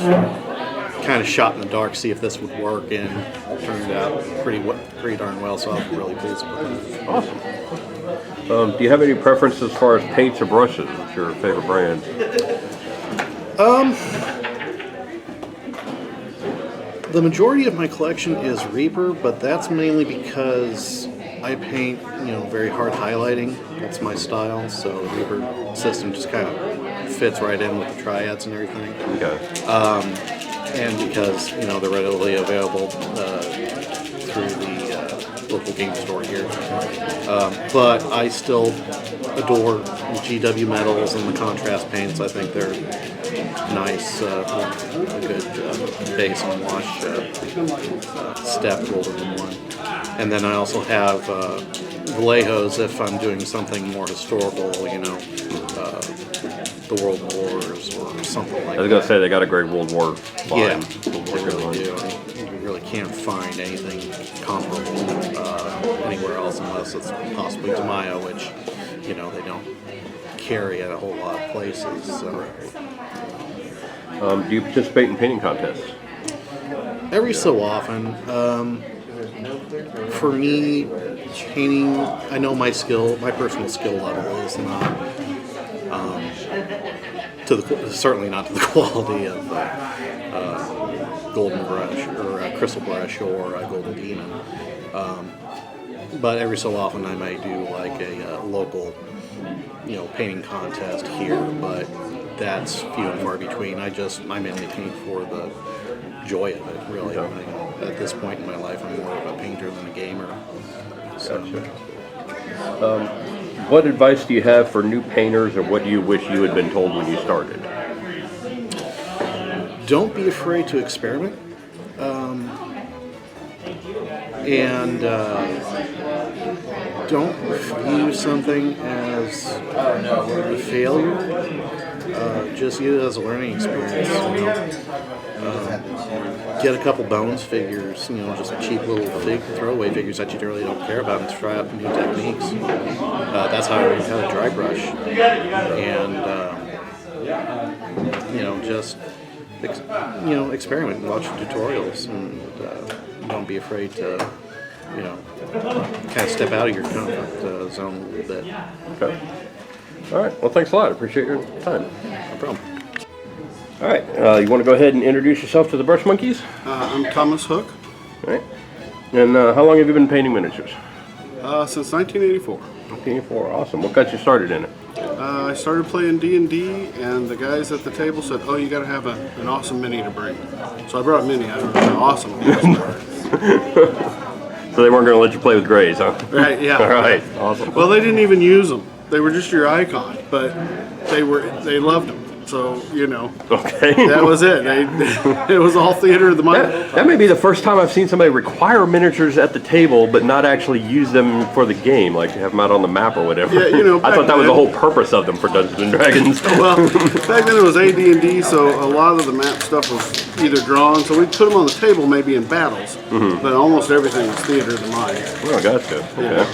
kind of shot in the dark to see if this would work, and it turned out pretty darn well, so I was really pleased with it. Awesome. Do you have any preference as far as paints or brushes? What's your favorite brand? The majority of my collection is Reaper, but that's mainly because I paint, very hard highlighting. That's my style, so the Reaper system just kind of fits right in with the triads and everything. Okay. And because, they're readily available through the local game store here. But I still adore the GW metals and the contrast paints. I think they're nice, a good base and wash step rolled into one. And then I also have Vallejos if I'm doing something more historical, the World Wars or something like that. I was going to say they got a great World War line. Yeah, they really do. You really can't find anything comparable anywhere else unless it's possibly Tamayo, which, they don't carry at a whole lot of places. So. Do you participate in painting contests? Every so often. For me, painting, I know my personal skill level is not certainly not to the quality of Golden Brush or Crystal Brush or Golden Demon. But every so often I might do like a local, painting contest here, but that's few and far between. I mainly paint for the joy of it, really. At this point in my life, I'm more of a painter than a gamer. So. What advice do you have for new painters, or what do you wish you had been told when you started? Don't be afraid to experiment. And don't view something as a failure. Just use it as a learning experience. Get a couple bones figures, just cheap little throwaway figures that you really don't care about, and try out new techniques. That's how I learned how to dry brush. And just experiment and watch tutorials, and don't be afraid to kind of step out of your comfort zone a little bit. Okay. All right. Well, thanks a lot. I appreciate your time. No problem. All right. You want to go ahead and introduce yourself to the Brush Monkeys? I'm Thomas Hook. All right. And how long have you been painting miniatures? Since 1984. 1984. Awesome. What got you started in it? I started playing D&D, and the guys at the table said, "Oh, you got to have an awesome mini to bring." So I brought a mini. I don't know how awesome it was. So they weren't going to let you play with grays, huh? Right. Yeah. All right. Awesome. Well, they didn't even use them. They were just your icon, but they loved them. So Okay. that was it. It was all theater of the mind. That may be the first time I've seen somebody require miniatures at the table, but not actually use them for the game, like have them out on the map or whatever. Yeah, I thought that was the whole purpose of them for Dungeons and Dragons. Well, back then it was AD&D, so a lot of the map stuff was either drawn, so we'd put them on the table maybe in battles, but almost everything was theater of the mind. Oh, gotcha. Okay.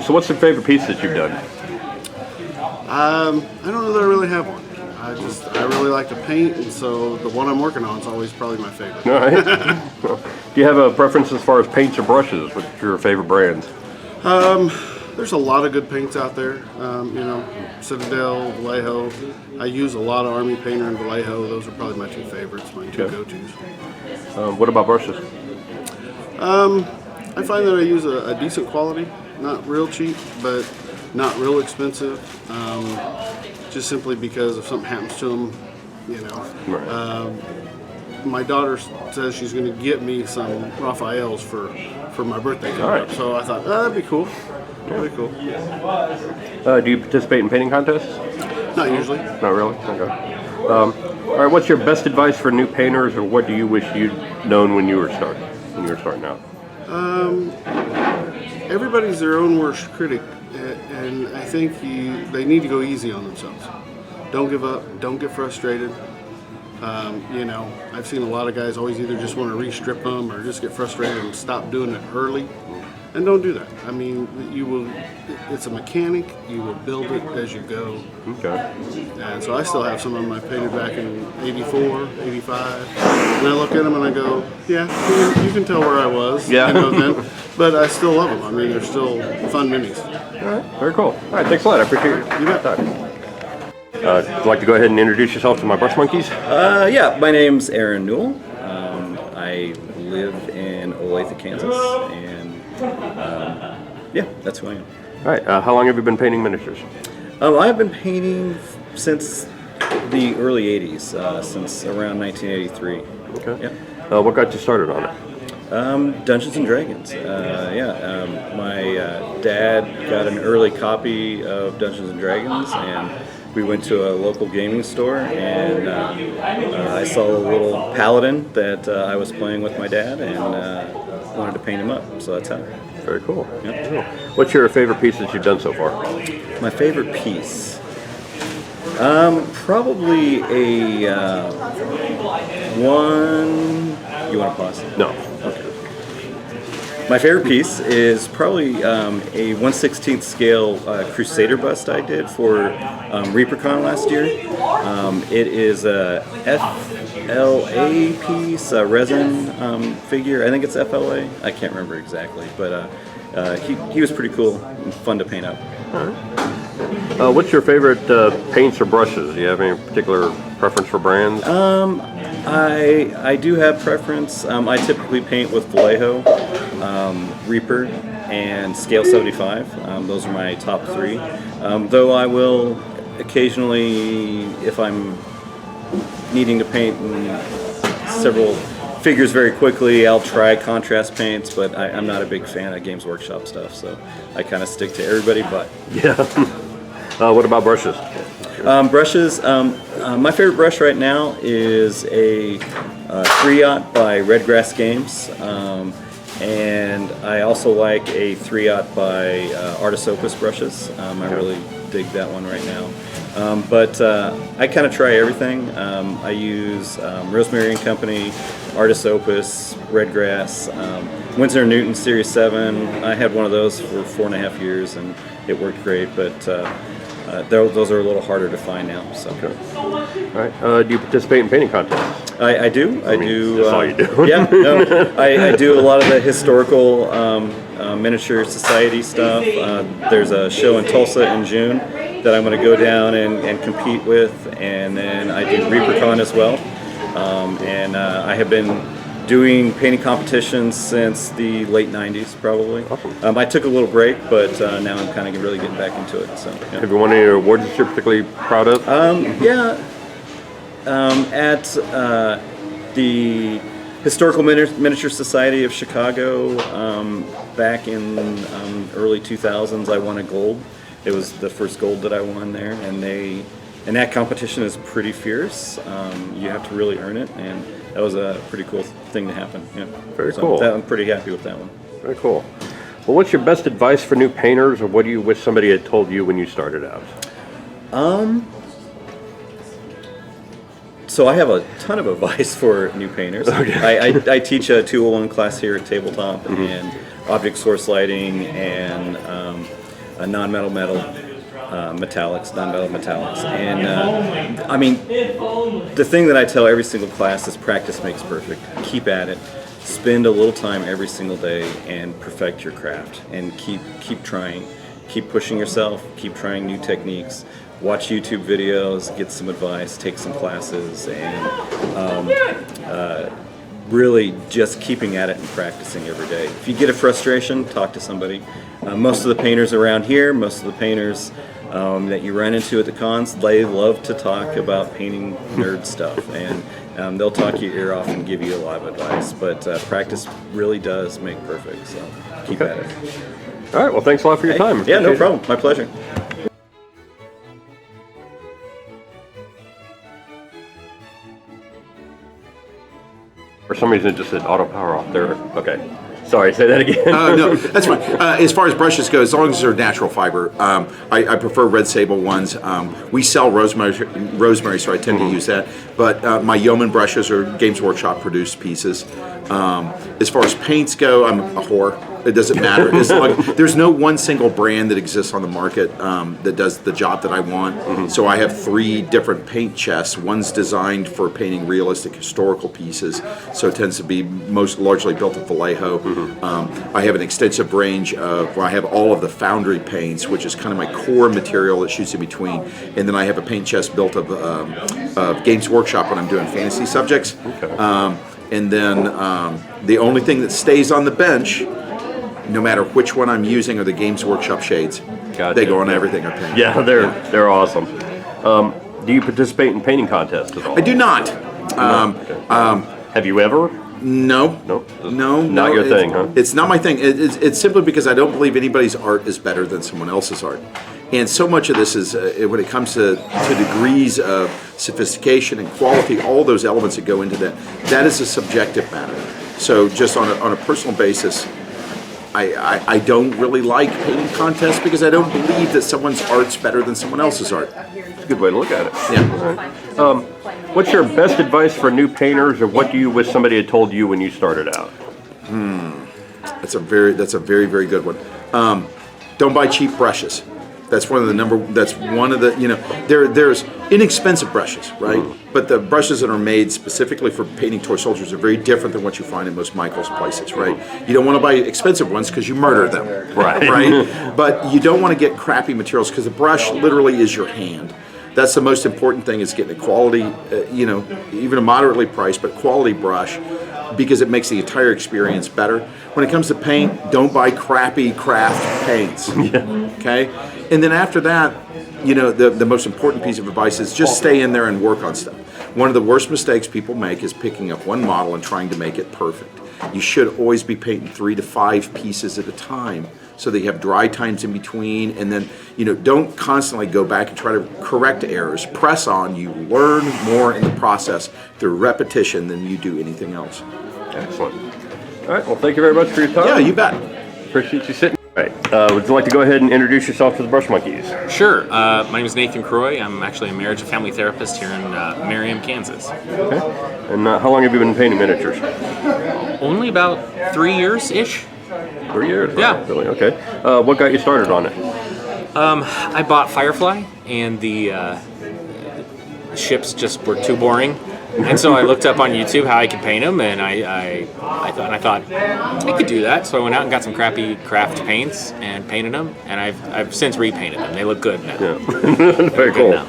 So what's your favorite piece that you've done? I don't know that I really have one. I really like to paint, and so the one I'm working on is always probably my favorite. All right. Do you have a preference as far as paints or brushes? What's your favorite brands? There's a lot of good paints out there. Citadel, Vallejo. I use a lot of Army Painter and Vallejo. Those are probably my two favorites, my two go-tos. What about brushes? I find that I use a decent quality, not real cheap, but not real expensive. Just simply because if something happens to them, Right. My daughter says she's going to get me some Raphaels for my birthday coming right. up. So I thought, that'd be cool. That'd be cool. Do you participate in painting contests? Not usually. Not really? Okay. All right, what's your best advice for new painters, or what do you wish you'd known when you were starting out? Everybody's their own worst critic, and I think they need to go easy on themselves. Don't give up. Don't get frustrated. I've seen a lot of guys always either just want to re-strip them or just get frustrated and stop doing it early. And don't do that. I mean, it's a mechanic. You will build it as you go. Okay. And so I still have some of them I painted back in 84, 85. And I look at them and I go, yeah, you can tell where I was. Yeah. Then. But I still love them. I mean, they're still fun minis. All right. Very cool. All right. Thanks a lot. I appreciate it. You bet. Would you like to go ahead and introduce yourself to my Brush Monkeys? Yeah, my name's Aaron Newell. I live in Olathe, Kansas, and yeah, that's who I am. All right. How long have you been painting miniatures? I've been painting since the early 80s, since around 1983. Okay. Yeah. What got you started on it? Dungeons and Dragons. My dad got an early copy of Dungeons and Dragons, and we went to a local gaming store, and I saw a little paladin that I was playing with my dad, and wanted to paint him up. So that's how. Very cool. Yeah. Cool. What's your favorite piece that you've done so far? My favorite piece, probably a one. You want to pause? No. Okay. My favorite piece is probably a 1/16 scale Crusader bust I did for ReaperCon last year. It is a FLA piece, a resin figure. I think it's FLA. I can't remember exactly, but he was pretty cool and fun to paint up. What's your favorite paints or brushes? Do you have any particular preference for brands? I do have preference. I typically paint with Vallejo, Reaper, and Scale 75. Those are my top three. Though I will occasionally, if I'm needing to paint several figures very quickly, I'll try contrast paints, but I'm not a big fan of Games Workshop stuff, so I kind of stick to everybody but. Yeah. What about brushes? Brushes, my favorite brush right now is a 3-aught by Redgrass Games, and I also like a 3-aught by Artis Opus brushes. I really dig that one right now. But I kind of try everything. I use Rosemary and Company, Artis Opus, Redgrass, Winsor & Newton Series 7. I had one of those for 4.5 years and it worked great, but those are a little harder to find now. So. Okay. All right. Do you participate in painting contests? I do. I do. That's all you do. Yeah. No, I do a lot of the historical miniature society stuff. There's a show in Tulsa in June that I'm going to go down and compete with, and then I do ReaperCon as well. And I have been doing painting competitions since the late 90s, probably. Awesome. I took a little break, but now I'm kind of really getting back into it. So, yeah. Have you won any awards that you're particularly proud of? Yeah. At the Historical Miniature Society of Chicago, back in early 2000s, I won a gold. It was the first gold that I won there, and that competition is pretty fierce. You have to really earn it, and that was a pretty cool thing to happen. Yeah. Very cool. I'm pretty happy with that one. Very cool. Well, what's your best advice for new painters, or what do you wish somebody had told you when you started out? So I have a ton of advice for new painters. Okay. I teach a 201 class here at Tabletop, and object source lighting, and a non-metal metallics, non-metal metallics. And I mean, the thing that I tell every single class is practice makes perfect. Keep at it. Spend a little time every single day and perfect your craft, and keep trying. Keep pushing yourself, keep trying new techniques. Watch YouTube videos, get some advice, take some classes, and really just keeping at it and practicing every day. If you get a frustration, talk to somebody. Most of the painters around here, most of the painters that you run into at the cons, they love to talk about painting nerd stuff, and they'll talk your ear off and give you a lot of advice. But practice really does make perfect, so keep at it. All right, well, thanks a lot for your time. Yeah, no problem. My pleasure. For some reason, it just said auto power off there. Okay. Sorry, say that again. No, that's fine. As far as brushes go, as long as they're natural fiber, I prefer red sable ones. We sell rosemary, so I tend to use that. But my Yeoman brushes are Games Workshop produced pieces. As far as paints go, I'm a whore. It doesn't matter. There's no one single brand that exists on the market that does the job that I want. So I have 3 different paint chests. One's designed for painting realistic historical pieces, so it tends to be most largely built of Vallejo. I have an extensive range of, I have all of the foundry paints, which is kind of my core material that shoots in between. And then I have a paint chest built of Games Workshop when I'm doing fantasy subjects. And then the only thing that stays on the bench, no matter which one I'm using, are the Games Workshop shades. Gotcha. They go on everything I paint. Yeah, they're awesome. Do you participate in painting contests at all? I do not. Have you ever? No. No. Not your thing, huh? It's not my thing. It's simply because I don't believe anybody's art is better than someone else's art. And so much of this is, when it comes to degrees of sophistication and quality, all those elements that go into that is a subjective matter. So just on a personal basis, I don't really like painting contests because I don't believe that someone's art's better than someone else's art. It's a good way to look at it. Yeah. What's your best advice for new painters, or what do you wish somebody had told you when you started out? That's a very, very good one. Don't buy cheap brushes. That's one of the there's inexpensive brushes, right? But the brushes that are made specifically for painting toy soldiers are very different than what you find in most Michaels places, right? You don't want to buy expensive ones because you murder them, right? But you don't want to get crappy materials because the brush literally is your hand. That's the most important thing, is getting a quality, even a moderately priced but quality brush, because it makes the entire experience better. When it comes to paint, don't buy crappy craft paints. Okay? And then after that, the most important piece of advice is just stay in there and work on stuff. One of the worst mistakes people make is picking up one model and trying to make it perfect. You should always be painting 3 to 5 pieces at a time, so that you have dry times in between, and then don't constantly go back and try to correct errors. Press on. You learn more in the process through repetition than you do anything else. Excellent. All right, well, thank you very much for your time. Yeah, you bet. Appreciate you sitting. All right, would you like to go ahead and introduce yourself to the Brush Monkeys? Sure. My name is Nathan Croy. I'm actually a marriage and family therapist here in Merriam, Kansas. Okay. And how long have you been painting miniatures? Only about 3 years-ish. 3 years? Yeah. Oh, really? Okay. What got you started on it? I bought Firefly, and the ships just were too boring. And so I looked up on YouTube how I could paint them, and I thought I could do that. So I went out and got some crappy craft paints and painted them, and I've since repainted them. They look good now. Yeah. Very cool.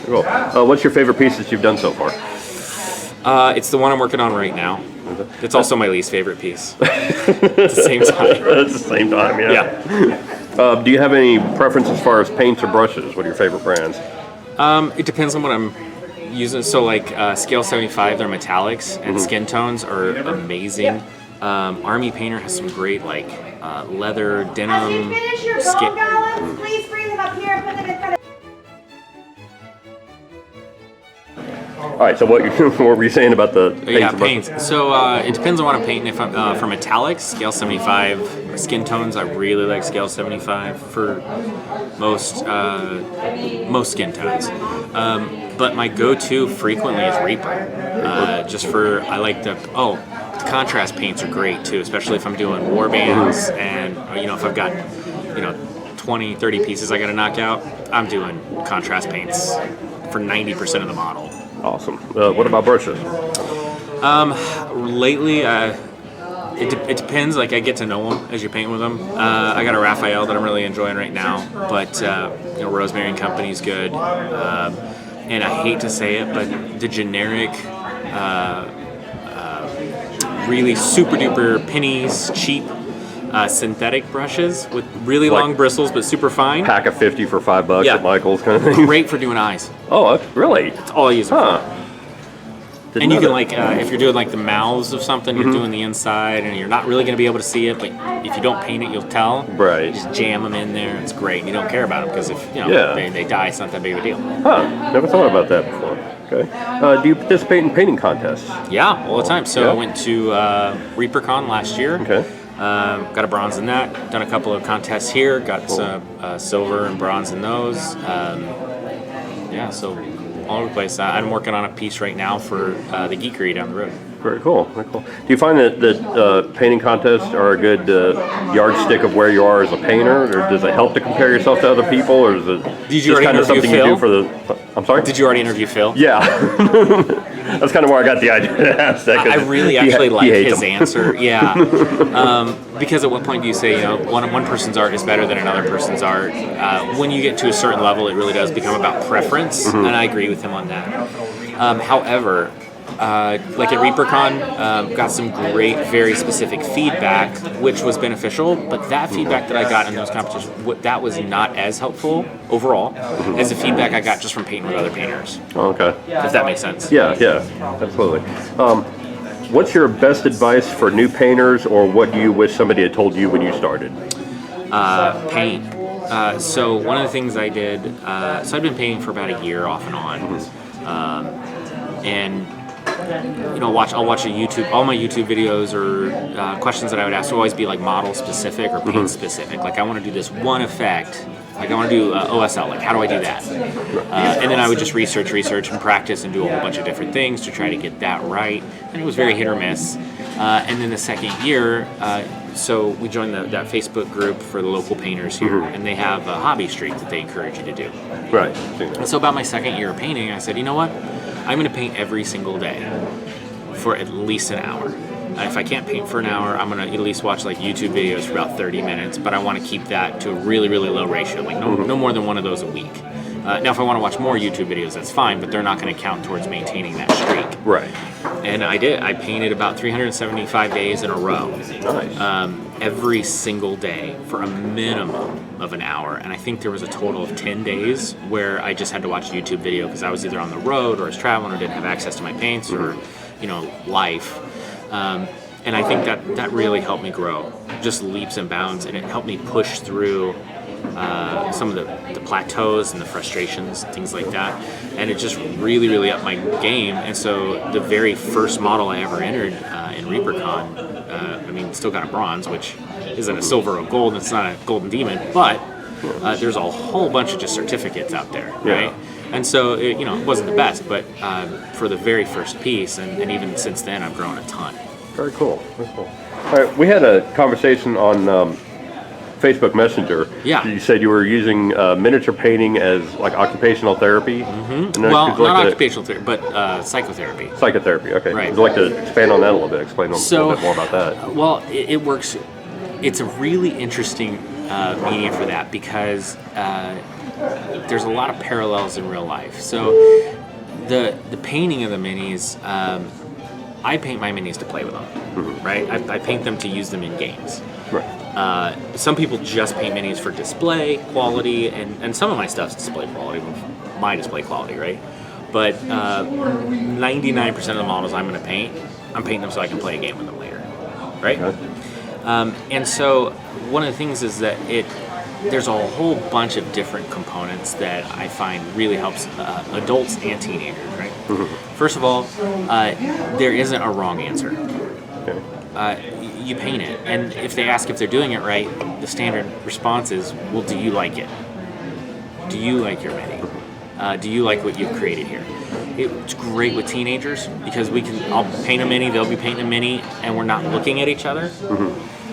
Cool. What's your favorite piece that you've done so far? It's the one I'm working on right now. It's also my least favorite piece. At the same time. At the same time, yeah. Do you have any preference as far as paints or brushes? What are your favorite brands? It depends on what I'm using. So like Scale 75, they're metallics, and skin tones are amazing. Army Painter has some great like leather, denim, skin. Please bring them up here and put them in front of. All right, so what were you saying about the paints? Yeah, paints. So it depends on what I'm painting. If I'm for metallics, Scale 75. Skin tones, I really like Scale 75 for most skin tones. But my go-to frequently is Reaper. I like the contrast paints are great too, especially if I'm doing war bands and if I've got 20, 30 pieces I got to knock out. I'm doing contrast paints for 90% of the model. Awesome. What about brushes? Lately, it depends. Like I get to know them as you paint with them. I got a Raphael that I'm really enjoying right now, but Rosemary and Company's good. And I hate to say it, but the generic, really super duper pennies, cheap. Synthetic brushes with really long bristles but super fine. Pack of 50 for $5 at Michael's kind of thing. Great for doing eyes. Oh, really? That's all I use them for. And you can if you're doing like the mouths of something, you're doing the inside, and you're not really going to be able to see it, but if you don't paint it, you'll tell. Right. You just jam them in there. It's great. And you don't care about them because if they die, it's not that big of a deal. Huh? Never thought about that before. Okay. Do you participate in painting contests? Yeah, all the time. So I went to ReaperCon last year. Okay. Got a bronze in that. Done a couple of contests here. Got some silver and bronze in those. So all over the place. I'm working on a piece right now for the Geekery down the road. Very cool. Very cool. Do you find that painting contests are a good yardstick of where you are as a painter, or does it help to compare yourself to other people, or is it just kind of something you do for the? I'm sorry. Did you already interview Phil? Yeah. That's kind of where I got the idea to ask that. I really actually like his answer. Yeah. Because at what point do you say, one person's art is better than another person's art? When you get to a certain level, it really does become about preference, and I agree with him on that. However, like at ReaperCon, got some great, very specific feedback, which was beneficial, but that feedback that I got in those competitions, that was not as helpful overall as the feedback I got just from painting with other painters. Okay. If that makes sense. Yeah, absolutely. What's your best advice for new painters, or what do you wish somebody had told you when you started? Paint. So one of the things I did, so I've been painting for about a year off and on, and I'll watch all my YouTube videos or questions that I would ask would always be like model specific or paint specific. Like I want to do this one effect. Like I want to do OSL. Like how do I do that? And then I would just research and practice and do a whole bunch of different things to try to get that right. And it was very hit or miss. And then the second year, so we joined that Facebook group for the local painters here, and they have a hobby streak that they encourage you to do. Right. And so about my second year of painting, I said, you know what? I'm going to paint every single day for at least an hour. If I can't paint for an hour, I'm going to at least watch like YouTube videos for about 30 minutes, but I want to keep that to a really, really low ratio, like no more than one of those a week. Now, if I want to watch more YouTube videos, that's fine, but they're not going to count towards maintaining that streak. Right. And I did. I painted about 375 days in a row. Nice. Every single day for a minimum of an hour. And I think there was a total of 10 days where I just had to watch a YouTube video because I was either on the road or I was traveling or didn't have access to my paints or, life. And I think that really helped me grow, just leaps and bounds, and it helped me push through some of the plateaus and the frustrations, things like that, and it just really, really upped my game. And so the very first model I ever entered in ReaperCon, still got a bronze, which isn't a silver or gold, it's not a golden demon, but there's a whole bunch of just certificates out there, right? And so it wasn't the best, but for the very first piece, and even since then, I've grown a ton. Very cool. Very cool. All right, we had a conversation on Facebook Messenger. Yeah. You said you were using miniature painting as like occupational therapy. Mm-hmm. Well, not occupational therapy, but psychotherapy. Psychotherapy. Okay. Right. Would you like to expand on that a little bit? Explain a little bit more about that. Well, it works. It's a really interesting medium for that because there's a lot of parallels in real life. So the painting of the minis, I paint my minis to play with them, right? I paint them to use them in games. Right. Some people just paint minis for display quality, and some of my stuff's display quality, my display quality, right? But 99% of the models I'm going to paint, I'm painting them so I can play a game with them later, right? Okay. And so one of the things is that there's a whole bunch of different components that I find really helps adults and teenagers, right? First of all, there isn't a wrong answer. Okay. You paint it, and if they ask if they're doing it right, the standard response is, well, do you like it? Do you like your mini? Do you like what you've created here? It's great with teenagers because I'll paint a mini, they'll be painting a mini, and we're not looking at each other.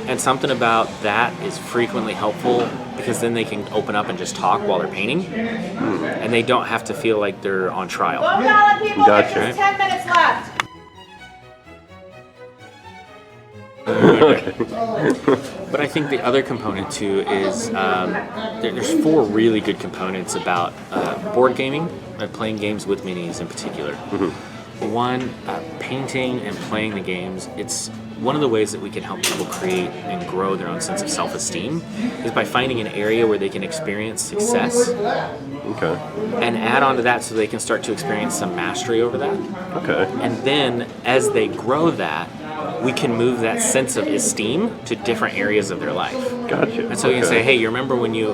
And something about that is frequently helpful because then they can open up and just talk while they're painting, and they don't have to feel like they're on trial. Gotcha. There's 10 minutes left. But I think the other component too is there's 4 really good components about board gaming and playing games with minis in particular. One, painting and playing the games. It's one of the ways that we can help people create and grow their own sense of self-esteem is by finding an area where they can experience success. Okay. And add on to that so they can start to experience some mastery over that. Okay. And then as they grow that, we can move that sense of esteem to different areas of their life. Gotcha. And so you can say, hey, you remember when you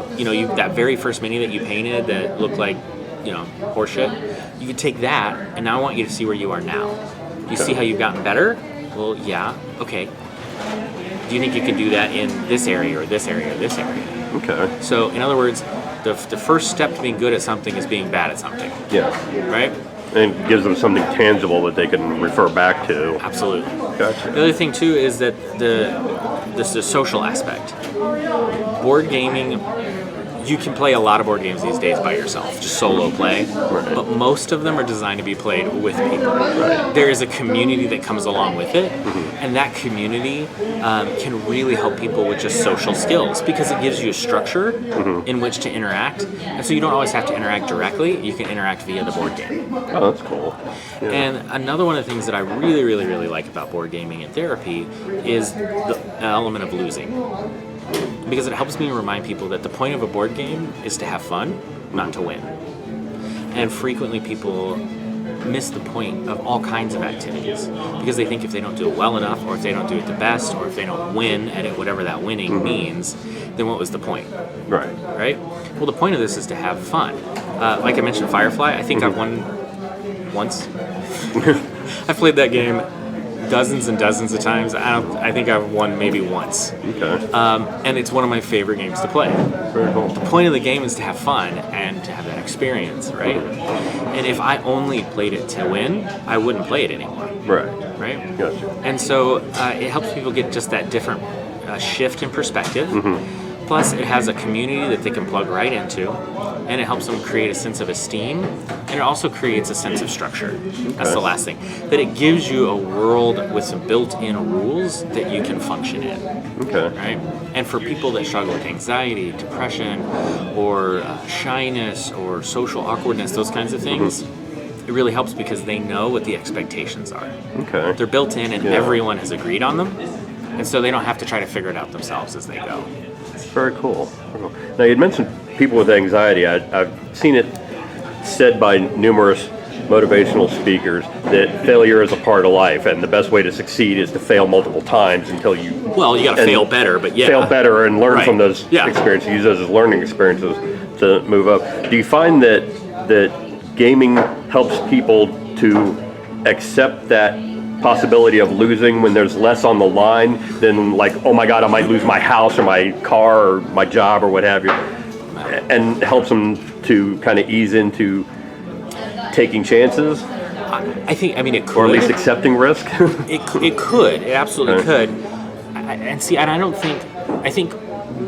that very first mini that you painted that looked like, horseshit? You could take that, and now I want you to see where you are now. You see how you've gotten better? Well, yeah. Okay. Do you think you can do that in this area or this area or this area? Okay. So, in other words, the first step to being good at something is being bad at something. Yeah. Right? And it gives them something tangible that they can refer back to. Absolutely. Gotcha. The other thing too is that the social aspect. Board gaming, you can play a lot of board games these days by yourself, just solo play. Right. But most of them are designed to be played with people. Right. There is a community that comes along with it, and that community can really help people with just social skills because it gives you a structure in which to interact. And so you don't always have to interact directly, you can interact via the board game. Oh, that's cool. Yeah. And another one of the things that I really, really, really like about board gaming and therapy is the element of losing. Because it helps me remind people that the point of a board game is to have fun, not to win. And frequently people miss the point of all kinds of activities because they think if they don't do it well enough, or if they don't do it the best, or if they don't win at it, whatever that winning means, then what was the point? Right. Right? Well, the point of this is to have fun. Like I mentioned, Firefly, I think I've won once. I've played that game dozens and dozens of times. I think I've won maybe once. Okay. And it's one of my favorite games to play. Very cool. The point of the game is to have fun and to have that experience, right? And if I only played it to win, I wouldn't play it anymore. Right. Right? Gotcha. And so it helps people get just that different a shift in perspective. Plus, it has a community that they can plug right into, and it helps them create a sense of esteem, and it also creates a sense of structure. That's the last thing. That it gives you a world with some built-in rules that you can function in. Right? And for people that struggle with anxiety, depression, or shyness, or social awkwardness, those kinds of things, it really helps because they know what the expectations are. They're built in, and everyone has agreed on them, and so they don't have to try to figure it out themselves as they go. Very cool. Now, you'd mentioned people with anxiety. I've seen it said by numerous motivational speakers that failure is a part of life, and the best way to succeed is to fail multiple times until you... Well, you got to fail better, but yeah. Fail better and learn from those experiences, use those as learning experiences to move up. Do you find that gaming helps people to accept that possibility of losing when there's less on the line than like, oh my God, I might lose my house or my car or my job or what have you, and helps them to kind of ease into taking chances? I mean, it could. Or at least accepting risk? It could. It absolutely could. I think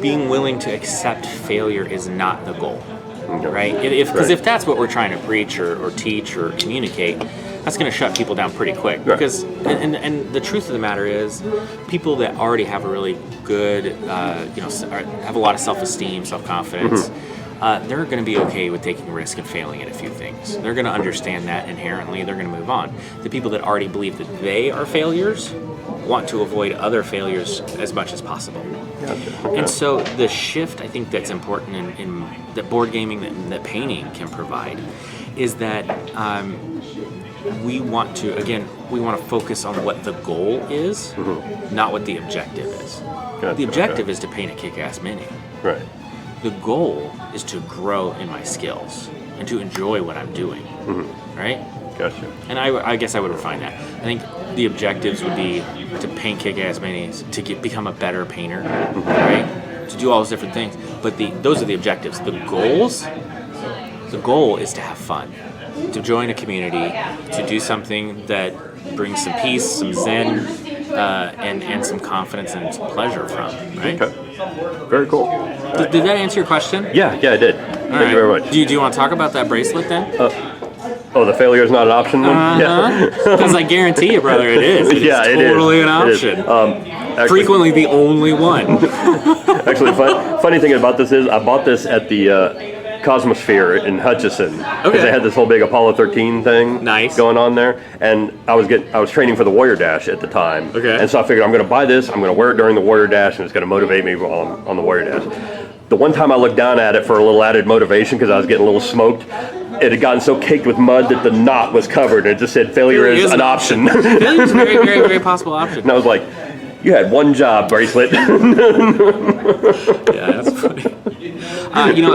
being willing to accept failure is not the goal, right? Because if that's what we're trying to preach or teach or communicate, that's going to shut people down pretty quick. Because and the truth of the matter is, people that already have a really good, have a lot of self-esteem, self-confidence, they're going to be okay with taking risk and failing at a few things. They're going to understand that inherently. They're going to move on. The people that already believe that they are failures want to avoid other failures as much as possible. And so the shift, I think, that's important in that board gaming, that painting can provide, is that we want to focus on what the goal is, not what the objective is. The objective is to paint a kick-ass mini. Right. The goal is to grow in my skills and to enjoy what I'm doing. Right? Gotcha. And I guess I would refine that. I think the objectives would be to paint kick-ass minis, to become a better painter, right? To do all those different things. But those are the objectives. The goal is to have fun, to join a community, to do something that brings some peace, some zen, and some confidence and some pleasure from, right? Okay. Very cool. Did that answer your question? Yeah, I did. Thank you very much. Do you want to talk about that bracelet then? The failure is not an option? Because I guarantee you, brother, it is. It is totally an option. Actually, frequently the only one. Actually, funny thing about this is I bought this at the Cosmosphere in Hutchinson, because they had this whole big Apollo 13 thing going on there, and I was training for the Warrior Dash at the time, and so I figured I'm going to buy this, I'm going to wear it during the Warrior Dash, and it's going to motivate me while I'm on the Warrior Dash. The one time I looked down at it for a little added motivation because I was getting a little smoked, it had gotten so caked with mud that the knot was covered, and it just said failure is an option. Failure is a very, very, very possible option. And I was like, you had one job, bracelet. Yeah, that's funny.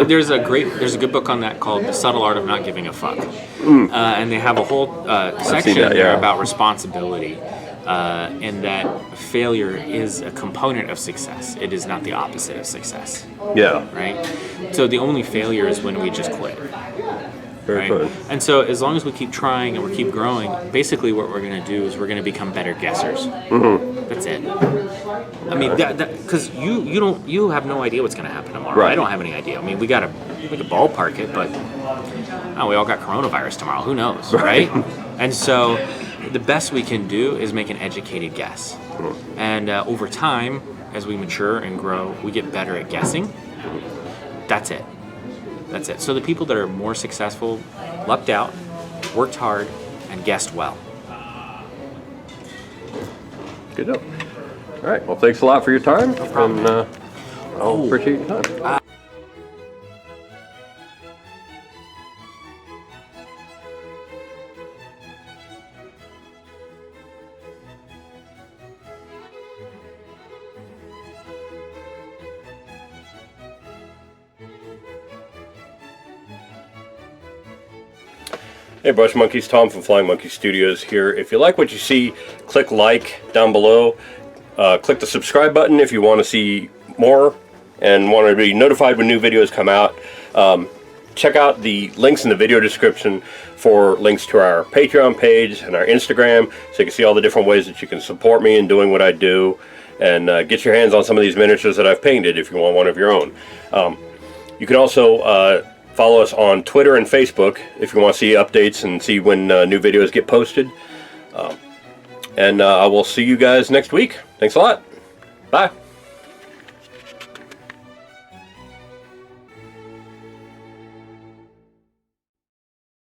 There's a good book on that called The Subtle Art of Not Giving a Fuck. And they have a whole section there about responsibility, and that failure is a component of success. It is not the opposite of success. Yeah. Right? So the only failure is when we just quit. Very right? good. And so as long as we keep trying and we keep growing, basically what we're going to do is we're going to become better guessers. That's it. I mean, because you have no idea what's going to happen tomorrow. Right. I don't have any idea. I mean, we could ballpark it, but we all got coronavirus tomorrow. Who knows, right? And so the best we can do is make an educated guess. And over time, as we mature and grow, we get better at guessing. That's it. That's it. So the people that are more successful lucked out, worked hard, and guessed well. Good job. All right. Well, thanks a lot for your time. No problem. And I'll appreciate your time. Hey Brush Monkeys, Tom from Flying Monkey Studios here. If you like what you see, click like down below. Click the subscribe button if you want to see more and want to be notified when new videos come out. Check out the links in the video description for links to our Patreon page and our Instagram, so you can see all the different ways that you can support me in doing what I do. and get your hands on some of these miniatures that I've painted if you want one of your own. You can also follow us on Twitter and Facebook if you want to see updates and see when new videos get posted. And I will see you guys next week. Thanks a lot. Bye.